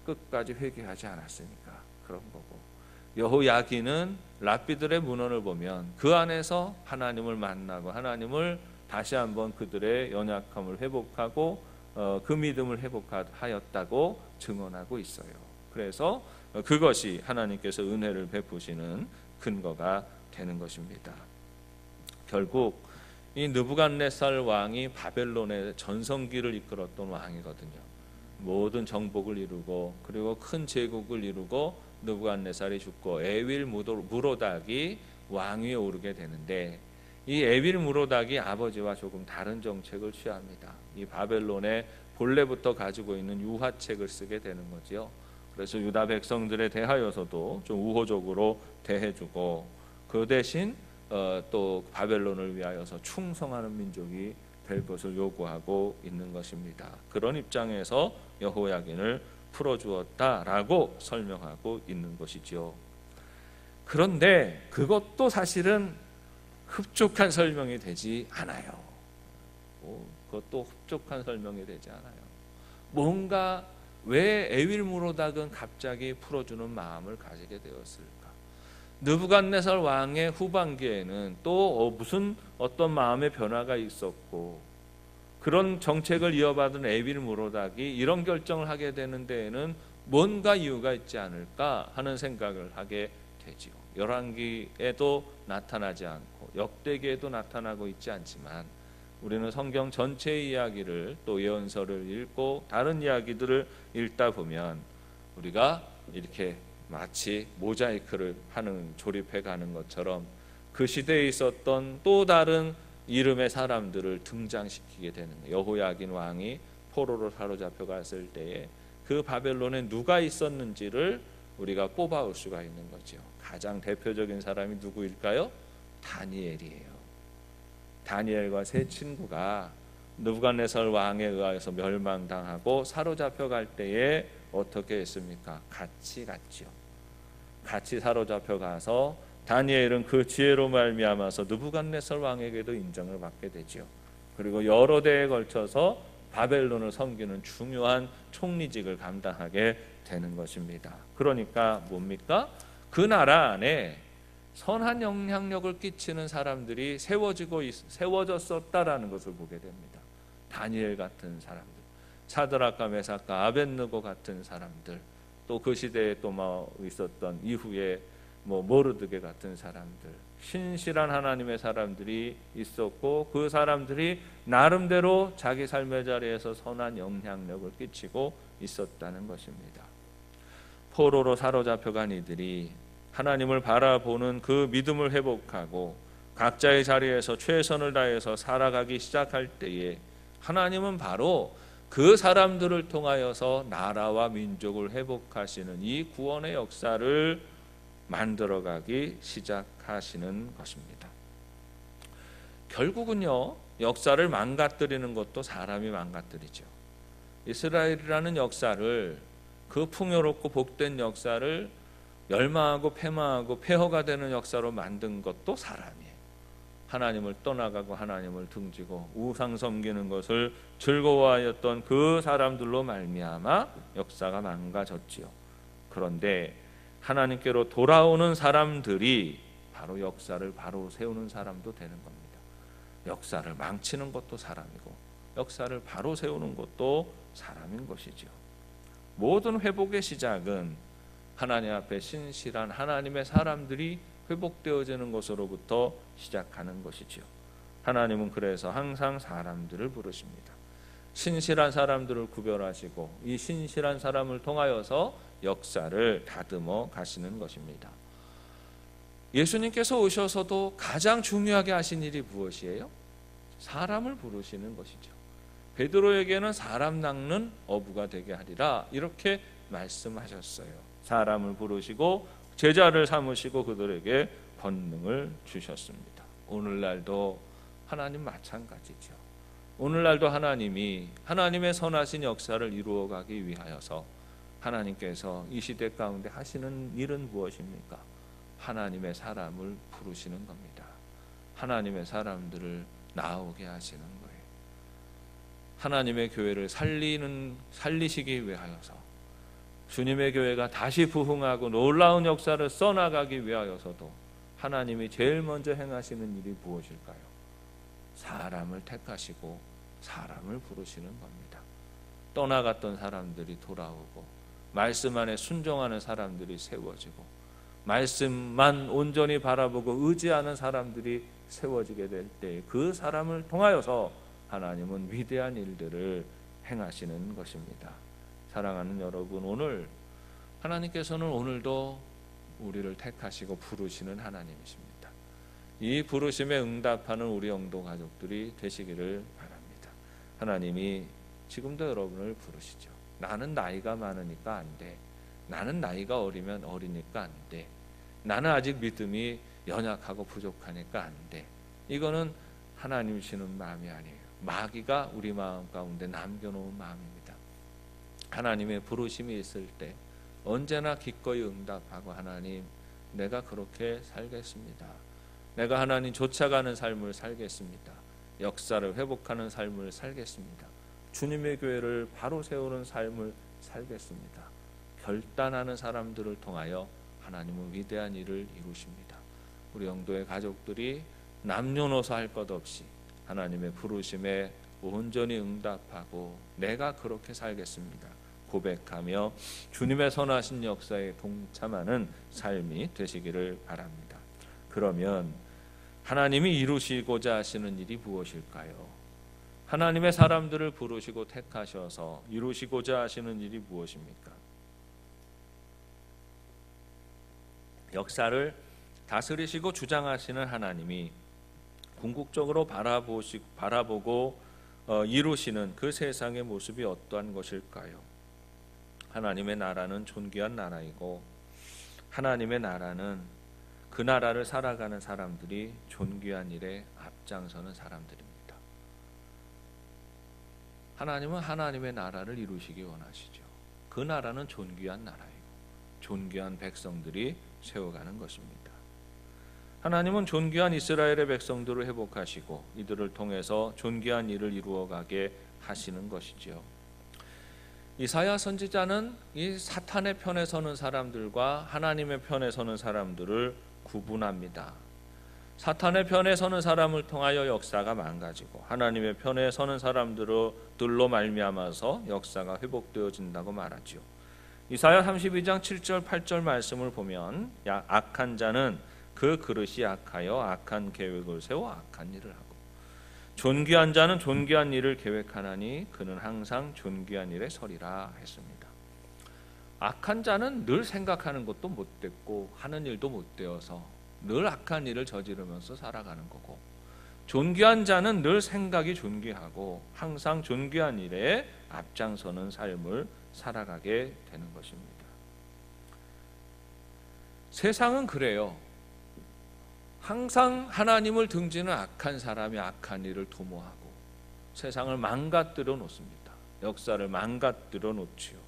Speaker 1: 끝까지 회개하지 않았으니까 그런 거고, 여호야긴은 랍비들의 문헌을 보면 그 안에서 하나님을 만나고 하나님을 다시 한번 그들의 연약함을 회복하고 그 믿음을 회복하였다고 증언하고 있어요. 그래서 그것이 하나님께서 은혜를 베푸시는 근거가 되는 것입니다. 결국 이 느부갓네살 왕이 바벨론의 전성기를 이끌었던 왕이거든요. 모든 정복을 이루고 그리고 큰 제국을 이루고 느부갓네살이 죽고 에윌 무로닥이 왕위에 오르게 되는데, 이 에윌 무로닥이 아버지와 조금 다른 정책을 취합니다. 이 바벨론의 본래부터 가지고 있는 유화책을 쓰게 되는 거죠. 그래서 유다 백성들에 대하여서도 좀 우호적으로 대해주고, 그 대신 또 바벨론을 위하여서 충성하는 민족이 될 것을 요구하고 있는 것입니다. 그런 입장에서 여호야긴을 풀어주었다라고 설명하고 있는 것이죠. 그런데 그것도 사실은 흡족한 설명이 되지 않아요. 그것도 흡족한 설명이 되지 않아요. 뭔가 왜 에윌무로닥은 갑자기 풀어주는 마음을 가지게 되었을까? 느부갓네살 왕의 후반기에는 또 무슨 어떤 마음의 변화가 있었고, 그런 정책을 이어받은 에윌무로닥이 이런 결정을 하게 되는 데에는 뭔가 이유가 있지 않을까 하는 생각을 하게 되지요. 열왕기에도 나타나지 않고 역대기에도 나타나고 있지 않지만, 우리는 성경 전체의 이야기를 또 예언서를 읽고 다른 이야기들을 읽다 보면 우리가 이렇게 마치 모자이크를 하는 조립해 가는 것처럼 그 시대에 있었던 또 다른 이름의 사람들을 등장시키게 되는 거예요. 여호야긴 왕이 포로로 사로잡혀 갔을 때에 그 바벨론에 누가 있었는지를 우리가 뽑아올 수가 있는 거죠. 가장 대표적인 사람이 누구일까요? 다니엘이에요. 다니엘과 세 친구가 느부갓네살 왕에 의하여서 멸망당하고 사로잡혀 갈 때에 어떻게 했습니까? 같이 갔죠. 같이 사로잡혀 가서 다니엘은 그 지혜로 말미암아서 느부갓네살 왕에게도 인정을 받게 되죠. 그리고 여러 대에 걸쳐서 바벨론을 섬기는 중요한 총리직을 감당하게 되는 것입니다. 그러니까 뭡니까? 그 나라 안에 선한 영향력을 끼치는 사람들이 세워졌었다라는 것을 보게 됩니다. 다니엘 같은 사람들, 사드락과 메삭과 아벳느고 같은 사람들, 또 그 시대에 또 있었던 이후에 모르드게 같은 사람들, 신실한 하나님의 사람들이 있었고, 그 사람들이 나름대로 자기 삶의 자리에서 선한 영향력을 끼치고 있었다는 것입니다. 포로로 사로잡혀간 이들이 하나님을 바라보는 그 믿음을 회복하고 각자의 자리에서 최선을 다해서 살아가기 시작할 때에 하나님은 바로 그 사람들을 통하여서 나라와 민족을 회복하시는 이 구원의 역사를 만들어가기 시작하시는 것입니다. 결국은요, 역사를 망가뜨리는 것도 사람이 망가뜨리죠. 이스라엘이라는 역사를, 그 풍요롭고 복된 역사를 멸망하고 패망하고 폐허가 되는 역사로 만든 것도 사람이에요. 하나님을 떠나가고 하나님을 등지고 우상 섬기는 것을 즐거워하였던 그 사람들로 말미암아 역사가 망가졌지요. 그런데 하나님께로 돌아오는 사람들이 바로 역사를 바로 세우는 사람도 되는 겁니다. 역사를 망치는 것도 사람이고 역사를 바로 세우는 것도 사람인 것이죠. 모든 회복의 시작은 하나님 앞에 신실한 하나님의 사람들이 회복되어지는 것으로부터 시작하는 것이지요. 하나님은 그래서 항상 사람들을 부르십니다. 신실한 사람들을 구별하시고 이 신실한 사람을 통하여서 역사를 다듬어 가시는 것입니다. 예수님께서 오셔서도 가장 중요하게 하신 일이 무엇이에요? 사람을 부르시는 것이죠. 베드로에게는 사람 낚는 어부가 되게 하리라, 이렇게 말씀하셨어요. 사람을 부르시고 제자를 삼으시고 그들에게 권능을 주셨습니다. 오늘날도 하나님 마찬가지죠. 오늘날도 하나님이 하나님의 선하신 역사를 이루어가기 위하여서 하나님께서 이 시대 가운데 하시는 일은 무엇입니까? 하나님의 사람을 부르시는 겁니다. 하나님의 사람들을 나오게 하시는 거예요. 하나님의 교회를 살리시기 위하여서, 주님의 교회가 다시 부흥하고 놀라운 역사를 써나가기 위하여서도 하나님이 제일 먼저 행하시는 일이 무엇일까요? 사람을 택하시고 사람을 부르시는 겁니다. 떠나갔던 사람들이 돌아오고 말씀 안에 순종하는 사람들이 세워지고 말씀만 온전히 바라보고 의지하는 사람들이 세워지게 될 때 그 사람을 통하여서 하나님은 위대한 일들을 행하시는 것입니다. 사랑하는 여러분, 오늘 하나님께서는 오늘도 우리를 택하시고 부르시는 하나님이십니다. 이 부르심에 응답하는 우리 영도 가족들이 되시기를 바랍니다. 하나님이 지금도 여러분을 부르시죠. 나는 나이가 많으니까 안 돼. 나는 나이가 어리면 어리니까 안 돼. 나는 아직 믿음이 연약하고 부족하니까 안 돼. 이거는 하나님 주시는 마음이 아니에요. 마귀가 우리 마음 가운데 남겨놓은 마음입니다. 하나님의 부르심이 있을 때 언제나 기꺼이 응답하고, 하나님, 내가 그렇게 살겠습니다. 내가 하나님 쫓아가는 삶을 살겠습니다. 역사를 회복하는 삶을 살겠습니다. 주님의 교회를 바로 세우는 삶을 살겠습니다. 결단하는 사람들을 통하여 하나님은 위대한 일을 이루십니다. 우리 영도의 가족들이 남녀노소 할 것 없이 하나님의 부르심에 온전히 응답하고 내가 그렇게 살겠습니다 고백하며 주님의 선하신 역사에 동참하는 삶이 되시기를 바랍니다. 그러면 하나님이 이루시고자 하시는 일이 무엇일까요? 하나님의 사람들을 부르시고 택하셔서 이루시고자 하시는 일이 무엇입니까? 역사를 다스리시고 주장하시는 하나님이 궁극적으로 바라보고 이루시는 그 세상의 모습이 어떠한 것일까요? 하나님의 나라는 존귀한 나라이고, 하나님의 나라는 그 나라를 살아가는 사람들이 존귀한 일에 앞장서는 사람들입니다. 하나님은 하나님의 나라를 이루시기 원하시죠. 그 나라는 존귀한 나라이고 존귀한 백성들이 세워가는 것입니다. 하나님은 존귀한 이스라엘의 백성들을 회복하시고 이들을 통해서 존귀한 일을 이루어가게 하시는 것이지요. 이사야 선지자는 이 사탄의 편에 서는 사람들과 하나님의 편에 서는 사람들을 구분합니다. 사탄의 편에 서는 사람을 통하여 역사가 망가지고 하나님의 편에 서는 사람들로 말미암아서 역사가 회복되어진다고 말하지요. 이사야 32장 7절 8절 말씀을 보면, 악한 자는 그 그릇이 악하여 악한 계획을 세워 악한 일을 하고, 존귀한 자는 존귀한 일을 계획하나니 그는 항상 존귀한 일에 서리라 했습니다. 악한 자는 늘 생각하는 것도 못됐고 하는 일도 못되어서 늘 악한 일을 저지르면서 살아가는 거고, 존귀한 자는 늘 생각이 존귀하고 항상 존귀한 일에 앞장서는 삶을 살아가게 되는 것입니다. 세상은 그래요. 항상 하나님을 등지는 악한 사람이 악한 일을 도모하고 세상을 망가뜨려 놓습니다. 역사를 망가뜨려 놓지요.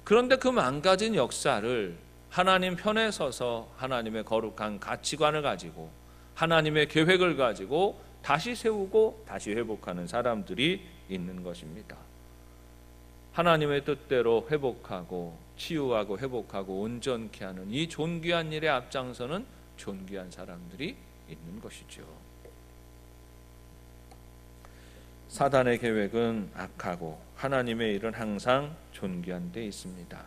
Speaker 1: 그런데 그 망가진 역사를 하나님 편에 서서 하나님의 거룩한 가치관을 가지고 하나님의 계획을 가지고 다시 세우고 다시 회복하는 사람들이 있는 것입니다. 하나님의 뜻대로 회복하고 치유하고 회복하고 온전케 하는 이 존귀한 일에 앞장서는 존귀한 사람들이 있는 것이죠. 사단의 계획은 악하고 하나님의 일은 항상 존귀한 데 있습니다.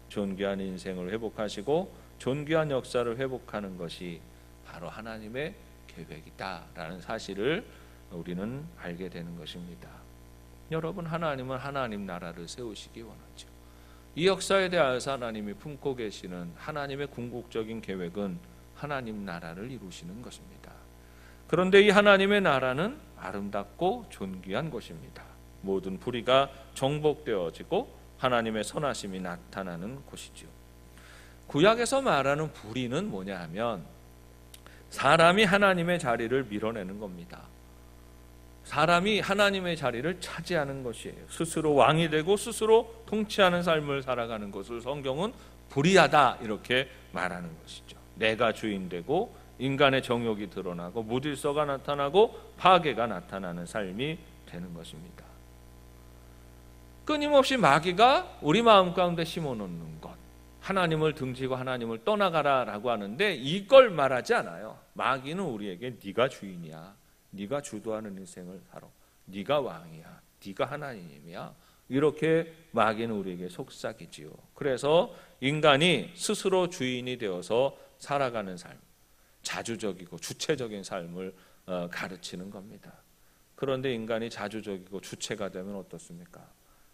Speaker 1: 존귀한 인생을 회복하시고 존귀한 역사를 회복하는 것이 바로 하나님의 계획이다라는 사실을 우리는 알게 되는 것입니다. 여러분, 하나님은 하나님 나라를 세우시기 원하죠. 이 역사에 대해서 하나님이 품고 계시는 하나님의 궁극적인 계획은 하나님 나라를 이루시는 것입니다. 그런데 이 하나님의 나라는 아름답고 존귀한 것입니다. 모든 불의가 정복되어지고 하나님의 선하심이 나타나는 곳이죠. 구약에서 말하는 불의는 뭐냐 하면 사람이 하나님의 자리를 밀어내는 겁니다. 사람이 하나님의 자리를 차지하는 것이에요. 스스로 왕이 되고 스스로 통치하는 삶을 살아가는 것을 성경은 불의하다 이렇게 말하는 것이죠. 내가 주인 되고 인간의 정욕이 드러나고 무질서가 나타나고 파괴가 나타나는 삶이 되는 것입니다. 끊임없이 마귀가 우리 마음 가운데 심어놓는 것, 하나님을 등지고 하나님을 떠나가라라고 하는데 이걸 말하지 않아요. 마귀는 우리에게 네가 주인이야, 네가 주도하는 인생을 살아, 네가 왕이야, 네가 하나님이야, 이렇게 마귀는 우리에게 속삭이지요. 그래서 인간이 스스로 주인이 되어서 살아가는 삶, 자주적이고 주체적인 삶을 가르치는 겁니다. 그런데 인간이 자주적이고 주체가 되면 어떻습니까?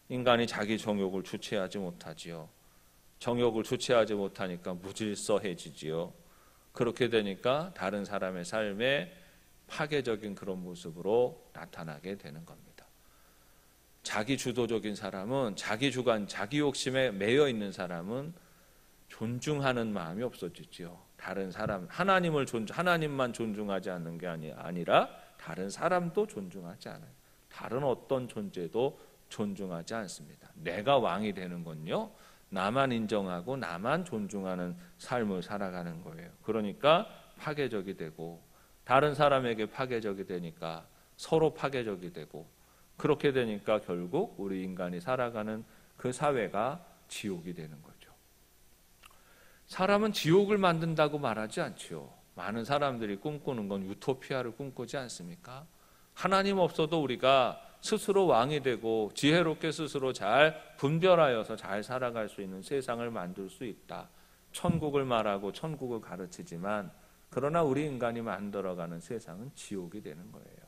Speaker 1: 인간이 자기 정욕을 주체하지 못하지요. 정욕을 주체하지 못하니까 무질서해지지요. 그렇게 되니까 다른 사람의 삶에 파괴적인 그런 모습으로 나타나게 되는 겁니다. 자기 주도적인 사람은, 자기 주관, 자기 욕심에 매여 있는 사람은 존중하는 마음이 없어지지요. 다른 사람, 하나님만 존중하지 않는 게 아니라 다른 사람도 존중하지 않아요. 다른 어떤 존재도 존중하지 않습니다. 내가 왕이 되는 건요, 나만 인정하고 나만 존중하는 삶을 살아가는 거예요. 그러니까 파괴적이 되고, 다른 사람에게 파괴적이 되니까 서로 파괴적이 되고, 그렇게 되니까 결국 우리 인간이 살아가는 그 사회가 지옥이 되는 거죠. 사람은 지옥을 만든다고 말하지 않지요. 많은 사람들이 꿈꾸는 건 유토피아를 꿈꾸지 않습니까? 하나님 없어도 우리가 스스로 왕이 되고 지혜롭게 스스로 잘 분별하여서 잘 살아갈 수 있는 세상을 만들 수 있다. 천국을 말하고 천국을 가르치지만, 그러나 우리 인간이 만들어가는 세상은 지옥이 되는 거예요.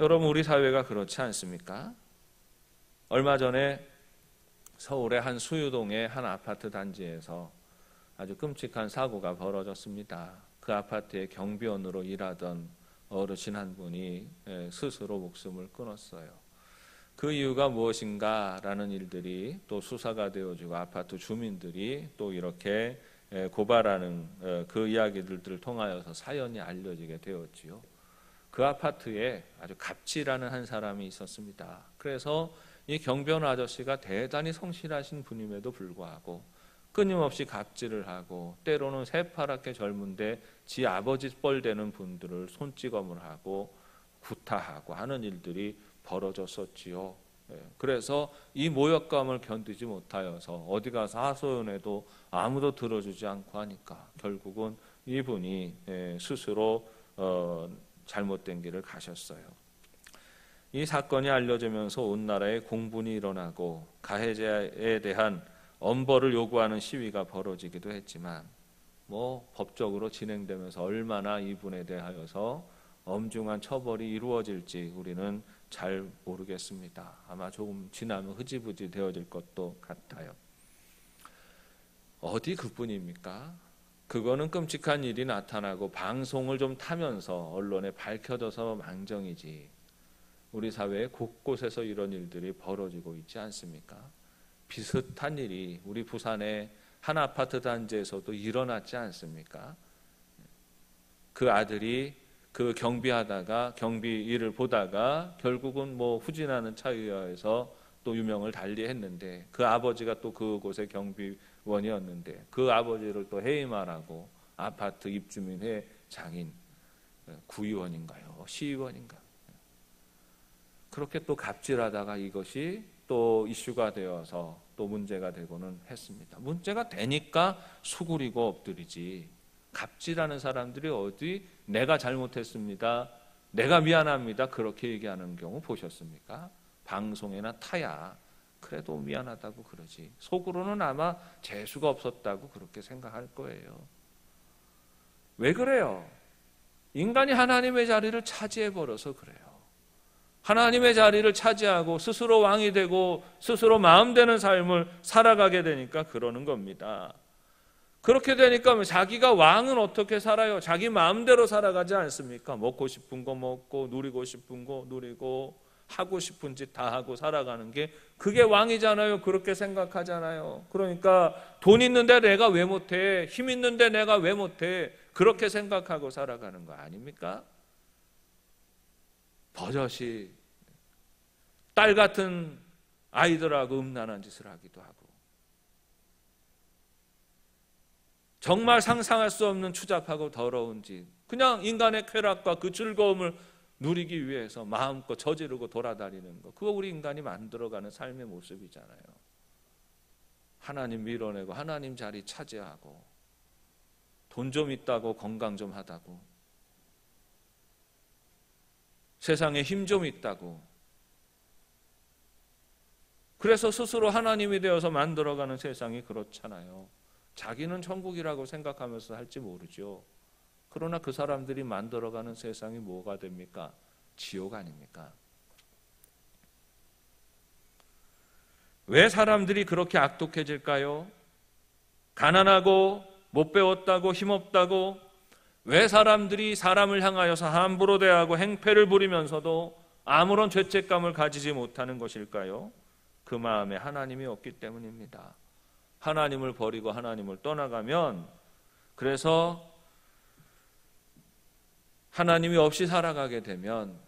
Speaker 1: 여러분, 우리 사회가 그렇지 않습니까? 얼마 전에 서울의 한 수유동의 한 아파트 단지에서 아주 끔찍한 사고가 벌어졌습니다. 그 아파트의 경비원으로 일하던 어르신 한 분이 스스로 목숨을 끊었어요. 그 이유가 무엇인가라는 일들이 또 수사가 되어지고, 아파트 주민들이 또 이렇게 고발하는 그 이야기들을 통하여서 사연이 알려지게 되었지요. 그 아파트에 아주 갑질하는 한 사람이 있었습니다. 그래서 이 경비원 아저씨가 대단히 성실하신 분임에도 불구하고 끊임없이 갑질을 하고, 때로는 새파랗게 젊은데 지 아버지 뻘 되는 분들을 손찌검을 하고 구타하고 하는 일들이 벌어졌었지요. 그래서 이 모욕감을 견디지 못하여서 어디 가서 하소연해도 아무도 들어주지 않고 하니까 결국은 이분이 스스로 잘못된 길을 가셨어요. 이 사건이 알려지면서 온 나라에 공분이 일어나고 가해자에 대한 엄벌을 요구하는 시위가 벌어지기도 했지만, 법적으로 진행되면서 얼마나 이분에 대하여서 엄중한 처벌이 이루어질지 우리는 잘 모르겠습니다. 아마 조금 지나면 흐지부지 되어질 것도 같아요. 어디 그뿐입니까? 그거는 끔찍한 일이 나타나고 방송을 좀 타면서 언론에 밝혀져서 망정이지, 우리 사회 곳곳에서 이런 일들이 벌어지고 있지 않습니까? 비슷한 일이 우리 부산의 한 아파트 단지에서도 일어났지 않습니까? 그 아들이 그 경비하다가, 경비 일을 보다가 결국은 후진하는 차에 의해서 또 유명을 달리했는데, 그 아버지가 또 그곳의 경비원이었는데 그 아버지를 또 해임하라고 아파트 입주민회 장인, 구의원인가요? 시의원인가? 그렇게 또 갑질하다가 이것이 또 이슈가 되어서 또 문제가 되고는 했습니다. 문제가 되니까 수구리고 엎드리지, 갑질하는 사람들이 어디 내가 잘못했습니다, 내가 미안합니다 그렇게 얘기하는 경우 보셨습니까? 방송에나 타야 그래도 미안하다고 그러지, 속으로는 아마 재수가 없었다고 그렇게 생각할 거예요. 왜 그래요? 인간이 하나님의 자리를 차지해버려서 그래요. 하나님의 자리를 차지하고 스스로 왕이 되고 스스로 마음되는 삶을 살아가게 되니까 그러는 겁니다. 그렇게 되니까 자기가 왕은 어떻게 살아요? 자기 마음대로 살아가지 않습니까? 먹고 싶은 거 먹고, 누리고 싶은 거 누리고, 하고 싶은 짓 다 하고 살아가는 게 그게 왕이잖아요. 그렇게 생각하잖아요. 그러니까 돈 있는데 내가 왜 못해? 힘 있는데 내가 왜 못해? 그렇게 생각하고 살아가는 거 아닙니까? 버젓이 딸 같은 아이들하고 음란한 짓을 하기도 하고, 정말 상상할 수 없는 추잡하고 더러운 짓, 그냥 인간의 쾌락과 그 즐거움을 누리기 위해서 마음껏 저지르고 돌아다니는 거, 그거 우리 인간이 만들어가는 삶의 모습이잖아요. 하나님 밀어내고 하나님 자리 차지하고, 돈 좀 있다고 건강 좀 하다고, 세상에 힘 좀 있다고, 그래서 스스로 하나님이 되어서 만들어가는 세상이 그렇잖아요. 자기는 천국이라고 생각하면서 할지 모르죠. 그러나 그 사람들이 만들어가는 세상이 뭐가 됩니까? 지옥 아닙니까? 왜 사람들이 그렇게 악독해질까요? 가난하고 못 배웠다고 힘없다고, 왜 사람들이 사람을 향하여서 함부로 대하고 행패를 부리면서도 아무런 죄책감을 가지지 못하는 것일까요? 그 마음에 하나님이 없기 때문입니다. 하나님을 버리고 하나님을 떠나가면, 그래서 하나님이 없이 살아가게 되면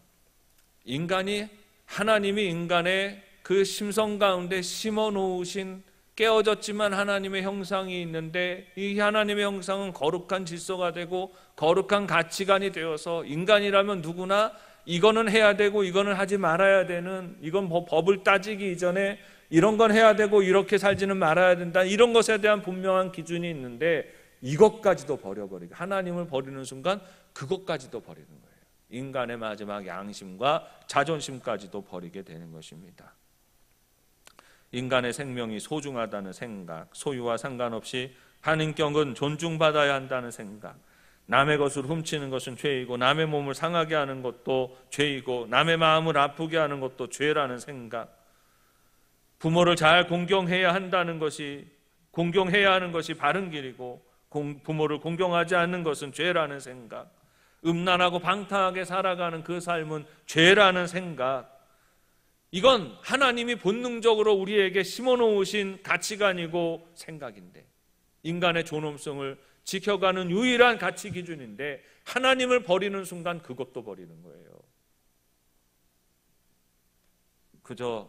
Speaker 1: 하나님이 인간의 그 심성 가운데 심어 놓으신 깨어졌지만 하나님의 형상이 있는데, 이 하나님의 형상은 거룩한 질서가 되고 거룩한 가치관이 되어서 인간이라면 누구나 이거는 해야 되고 이거는 하지 말아야 되는, 이건 법을 따지기 이전에 이런 건 해야 되고 이렇게 살지는 말아야 된다, 이런 것에 대한 분명한 기준이 있는데, 이것까지도 버려버리고 하나님을 버리는 순간 그것까지도 버리는 거예요. 인간의 마지막 양심과 자존심까지도 버리게 되는 것입니다. 인간의 생명이 소중하다는 생각, 소유와 상관없이 한 인격은 존중받아야 한다는 생각, 남의 것을 훔치는 것은 죄이고 남의 몸을 상하게 하는 것도 죄이고 남의 마음을 아프게 하는 것도 죄라는 생각, 부모를 잘 공경해야 하는 것이 바른 길이고 부모를 공경하지 않는 것은 죄라는 생각, 음란하고 방탕하게 살아가는 그 삶은 죄라는 생각, 이건 하나님이 본능적으로 우리에게 심어놓으신 가치관이고 생각인데, 인간의 존엄성을 지켜가는 유일한 가치 기준인데, 하나님을 버리는 순간 그것도 버리는 거예요. 그저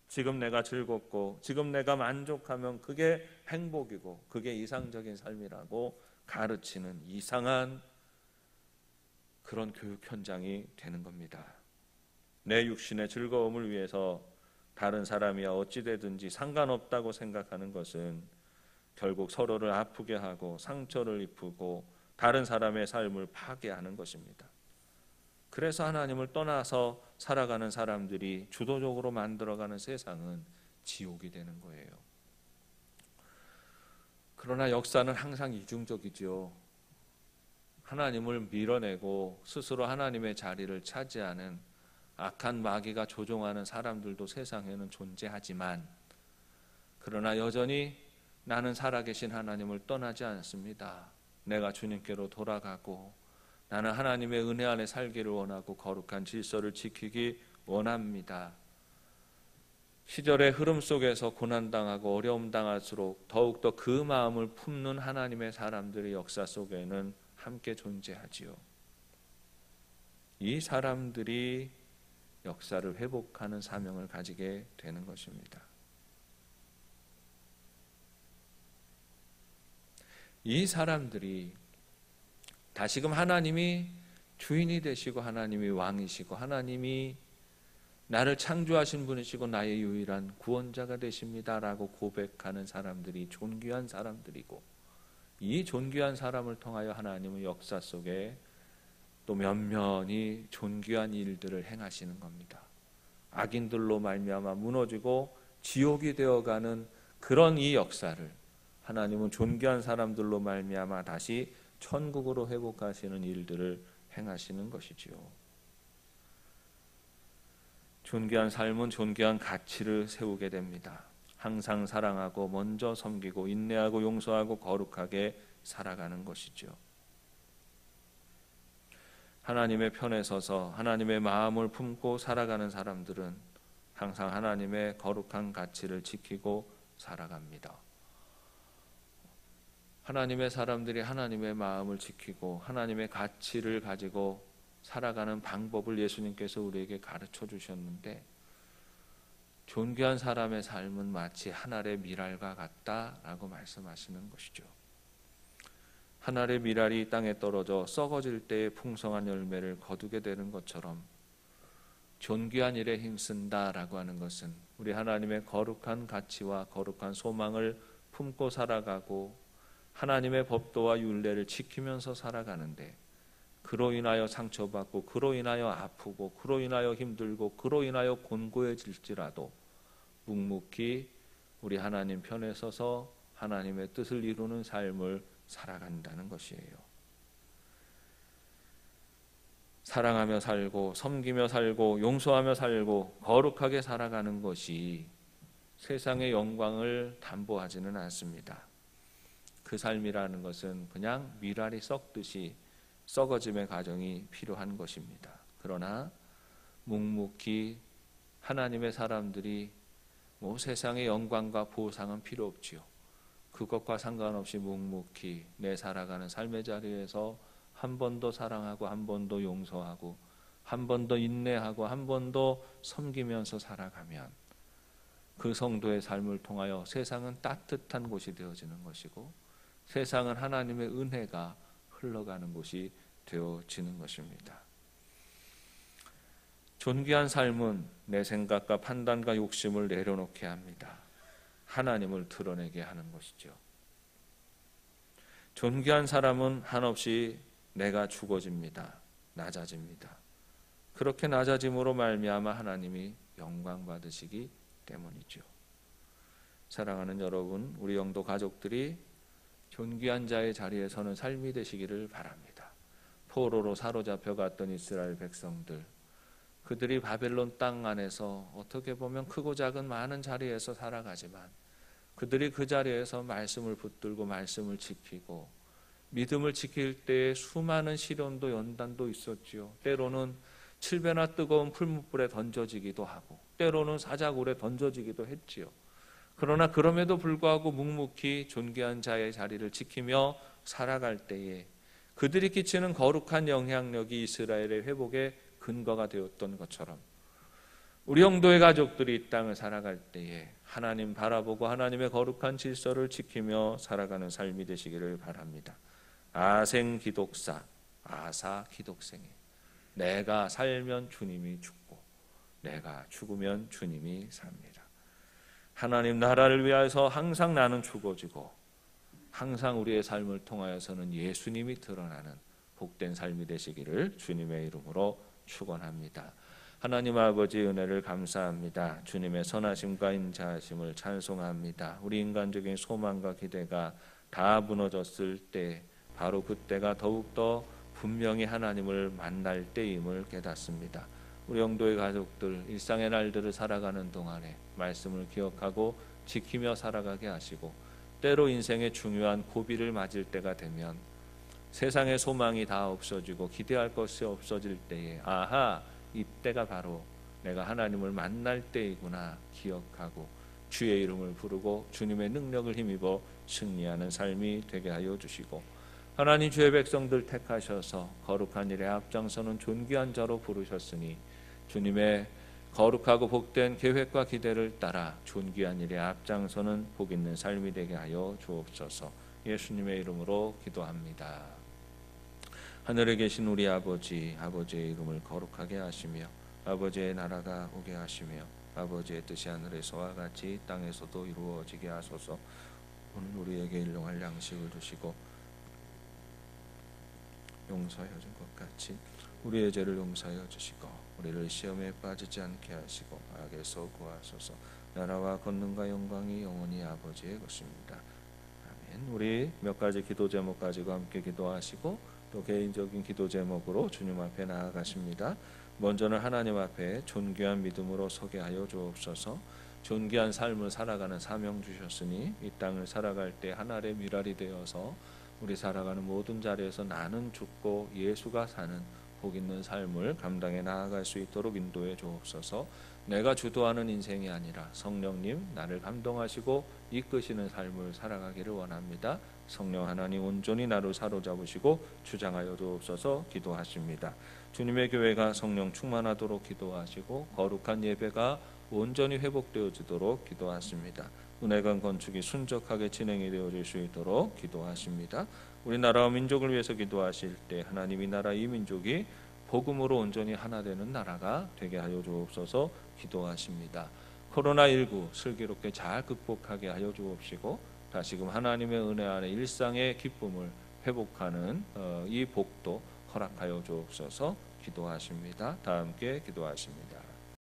Speaker 1: 지금 내가 즐겁고 지금 내가 만족하면 그게 행복이고 그게 이상적인 삶이라고 가르치는 이상한 그런 교육 현장이 되는 겁니다. 내 육신의 즐거움을 위해서 다른 사람이야 어찌되든지 상관없다고 생각하는 것은 결국 서로를 아프게 하고 상처를 입히고 다른 사람의 삶을 파괴하는 것입니다. 그래서 하나님을 떠나서 살아가는 사람들이 주도적으로 만들어가는 세상은 지옥이 되는 거예요. 그러나 역사는 항상 이중적이죠. 하나님을 밀어내고 스스로 하나님의 자리를 차지하는 악한 마귀가 조종하는 사람들도 세상에는 존재하지만, 그러나 여전히 나는 살아계신 하나님을 떠나지 않습니다. 내가 주님께로 돌아가고 나는 하나님의 은혜 안에 살기를 원하고 거룩한 질서를 지키기 원합니다. 시절의 흐름 속에서 고난당하고 어려움 당할수록 더욱더 그 마음을 품는 하나님의 사람들의 역사 속에는 함께 존재하지요. 이 사람들이 역사를 회복하는 사명을 가지게 되는 것입니다. 이 사람들이 다시금 하나님이 주인이 되시고 하나님이 왕이시고 하나님이 나를 창조하신 분이시고 나의 유일한 구원자가 되십니다라고 고백하는 사람들이 존귀한 사람들이고, 이 존귀한 사람을 통하여 하나님은 역사 속에 또 면면이 존귀한 일들을 행하시는 겁니다. 악인들로 말미암아 무너지고 지옥이 되어가는 그런 이 역사를 하나님은 존귀한 사람들로 말미암아 다시 천국으로 회복하시는 일들을 행하시는 것이지요. 존귀한 삶은 존귀한 가치를 세우게 됩니다. 항상 사랑하고 먼저 섬기고 인내하고 용서하고 거룩하게 살아가는 것이죠. 하나님의 편에 서서 하나님의 마음을 품고 살아가는 사람들은 항상 하나님의 거룩한 가치를 지키고 살아갑니다. 하나님의 사람들이 하나님의 마음을 지키고 하나님의 가치를 가지고 살아가는 방법을 예수님께서 우리에게 가르쳐 주셨는데, 존귀한 사람의 삶은 마치 한 알의 밀알과 같다라고 말씀하시는 것이죠. 한 알의 밀알이 땅에 떨어져 썩어질 때에 풍성한 열매를 거두게 되는 것처럼 존귀한 일에 힘쓴다라고 하는 것은 우리 하나님의 거룩한 가치와 거룩한 소망을 품고 살아가고 하나님의 법도와 율례를 지키면서 살아가는데, 그로 인하여 상처받고 그로 인하여 아프고 그로 인하여 힘들고 그로 인하여 곤고해질지라도 묵묵히 우리 하나님 편에 서서 하나님의 뜻을 이루는 삶을 살아간다는 것이에요. 사랑하며 살고 섬기며 살고 용서하며 살고 거룩하게 살아가는 것이 세상의 영광을 담보하지는 않습니다. 그 삶이라는 것은 그냥 밀알이 썩듯이 썩어짐의 과정이 필요한 것입니다. 그러나 묵묵히 하나님의 사람들이 뭐 세상의 영광과 보상은 필요 없지요. 그것과 상관없이 묵묵히 내 살아가는 삶의 자리에서 한 번 더 사랑하고 한 번 더 용서하고 한 번 더 인내하고 한 번 더 섬기면서 살아가면 그 성도의 삶을 통하여 세상은 따뜻한 곳이 되어지는 것이고 세상은 하나님의 은혜가 흘러가는 곳이 되어지는 것입니다. 존귀한 삶은 내 생각과 판단과 욕심을 내려놓게 합니다. 하나님을 드러내게 하는 것이죠. 존귀한 사람은 한없이 내가 죽어집니다. 낮아집니다. 그렇게 낮아짐으로 말미암아 하나님이 영광 받으시기 때문이죠. 사랑하는 여러분, 우리 영도 가족들이 존귀한 자의 자리에 서는 삶이 되시기를 바랍니다. 포로로 사로잡혀 갔던 이스라엘 백성들, 그들이 바벨론 땅 안에서 어떻게 보면 크고 작은 많은 자리에서 살아가지만 그들이 그 자리에서 말씀을 붙들고 말씀을 지키고 믿음을 지킬 때에 수많은 시련도 연단도 있었지요. 때로는 칠배나 뜨거운 풀무불에 던져지기도 하고 때로는 사자굴에 던져지기도 했지요. 그러나 그럼에도 불구하고 묵묵히 존귀한 자의 자리를 지키며 살아갈 때에 그들이 끼치는 거룩한 영향력이 이스라엘의 회복의 근거가 되었던 것처럼 우리 영도의 가족들이 이 땅을 살아갈 때에 하나님 바라보고 하나님의 거룩한 질서를 지키며 살아가는 삶이 되시기를 바랍니다. 아생 기독사, 아사 기독생이. 내가 살면 주님이 죽고 내가 죽으면 주님이 삽니다. 하나님 나라를 위해서 항상 나는 죽어지고 항상 우리의 삶을 통하여서는 예수님이 드러나는 복된 삶이 되시기를 주님의 이름으로 축원합니다. 하나님 아버지 은혜를 감사합니다. 주님의 선하심과 인자하심을 찬송합니다. 우리 인간적인 소망과 기대가 다 무너졌을 때 바로 그때가 더욱더 분명히 하나님을 만날 때임을 깨닫습니다. 우리 영도의 가족들 일상의 날들을 살아가는 동안에 말씀을 기억하고 지키며 살아가게 하시고 때로 인생의 중요한 고비를 맞을 때가 되면 세상의 소망이 다 없어지고 기대할 것이 없어질 때에 아하 이때가 바로 내가 하나님을 만날 때이구나 기억하고 주의 이름을 부르고 주님의 능력을 힘입어 승리하는 삶이 되게 하여 주시고 하나님 주의 백성들 택하셔서 거룩한 일에 앞장서는 존귀한 자로 부르셨으니 주님의 거룩하고 복된 계획과 기대를 따라 존귀한 일에 앞장서는 복 있는 삶이 되게 하여 주옵소서. 예수님의 이름으로 기도합니다. 하늘에 계신 우리 아버지, 아버지의 이름을 거룩하게 하시며 아버지의 나라가 오게 하시며 아버지의 뜻이 하늘에서와 같이 땅에서도 이루어지게 하소서. 오늘 우리에게 일용할 양식을 주시고 용서하여 준 것 같이 우리의 죄를 용서하여 주시고 우리를 시험에 빠지지 않게 하시고 악에서 구하소서. 나라와 권능과 영광이 영원히 아버지의 것입니다. 아멘. 우리 몇 가지 기도 제목 가지고 함께 기도하시고 또 개인적인 기도 제목으로 주님 앞에 나아가십니다. 먼저는 하나님 앞에 존귀한 믿음으로 서게 하여 주옵소서. 존귀한 삶을 살아가는 사명 주셨으니 이 땅을 살아갈 때 하늘의 미랄이 되어서 우리 살아가는 모든 자리에서 나는 죽고 예수가 사는 복 있는 삶을 감당해 나아갈 수 있도록 인도해 주옵소서. 내가 주도하는 인생이 아니라 성령님 나를 감동하시고 이끄시는 삶을 살아가기를 원합니다. 성령 하나님 온전히 나를 사로잡으시고 주장하여 주옵소서. 기도하십니다. 주님의 교회가 성령 충만하도록 기도하시고 거룩한 예배가 온전히 회복되어지도록 기도하십니다. 은혜관 건축이 순적하게 진행이 되어질 수 있도록 기도하십니다. 우리나라와 민족을 위해서 기도하실 때 하나님 이 나라 이 민족이 복음으로 온전히 하나 되는 나라가 되게 하여 주옵소서. 기도하십니다. 코로나19 슬기롭게 잘 극복하게 하여 주옵시고 다시금 하나님의 은혜 안에 일상의 기쁨을 회복하는 이 복도 허락하여 주옵소서. 기도하십니다. 다 함께 기도하십니다.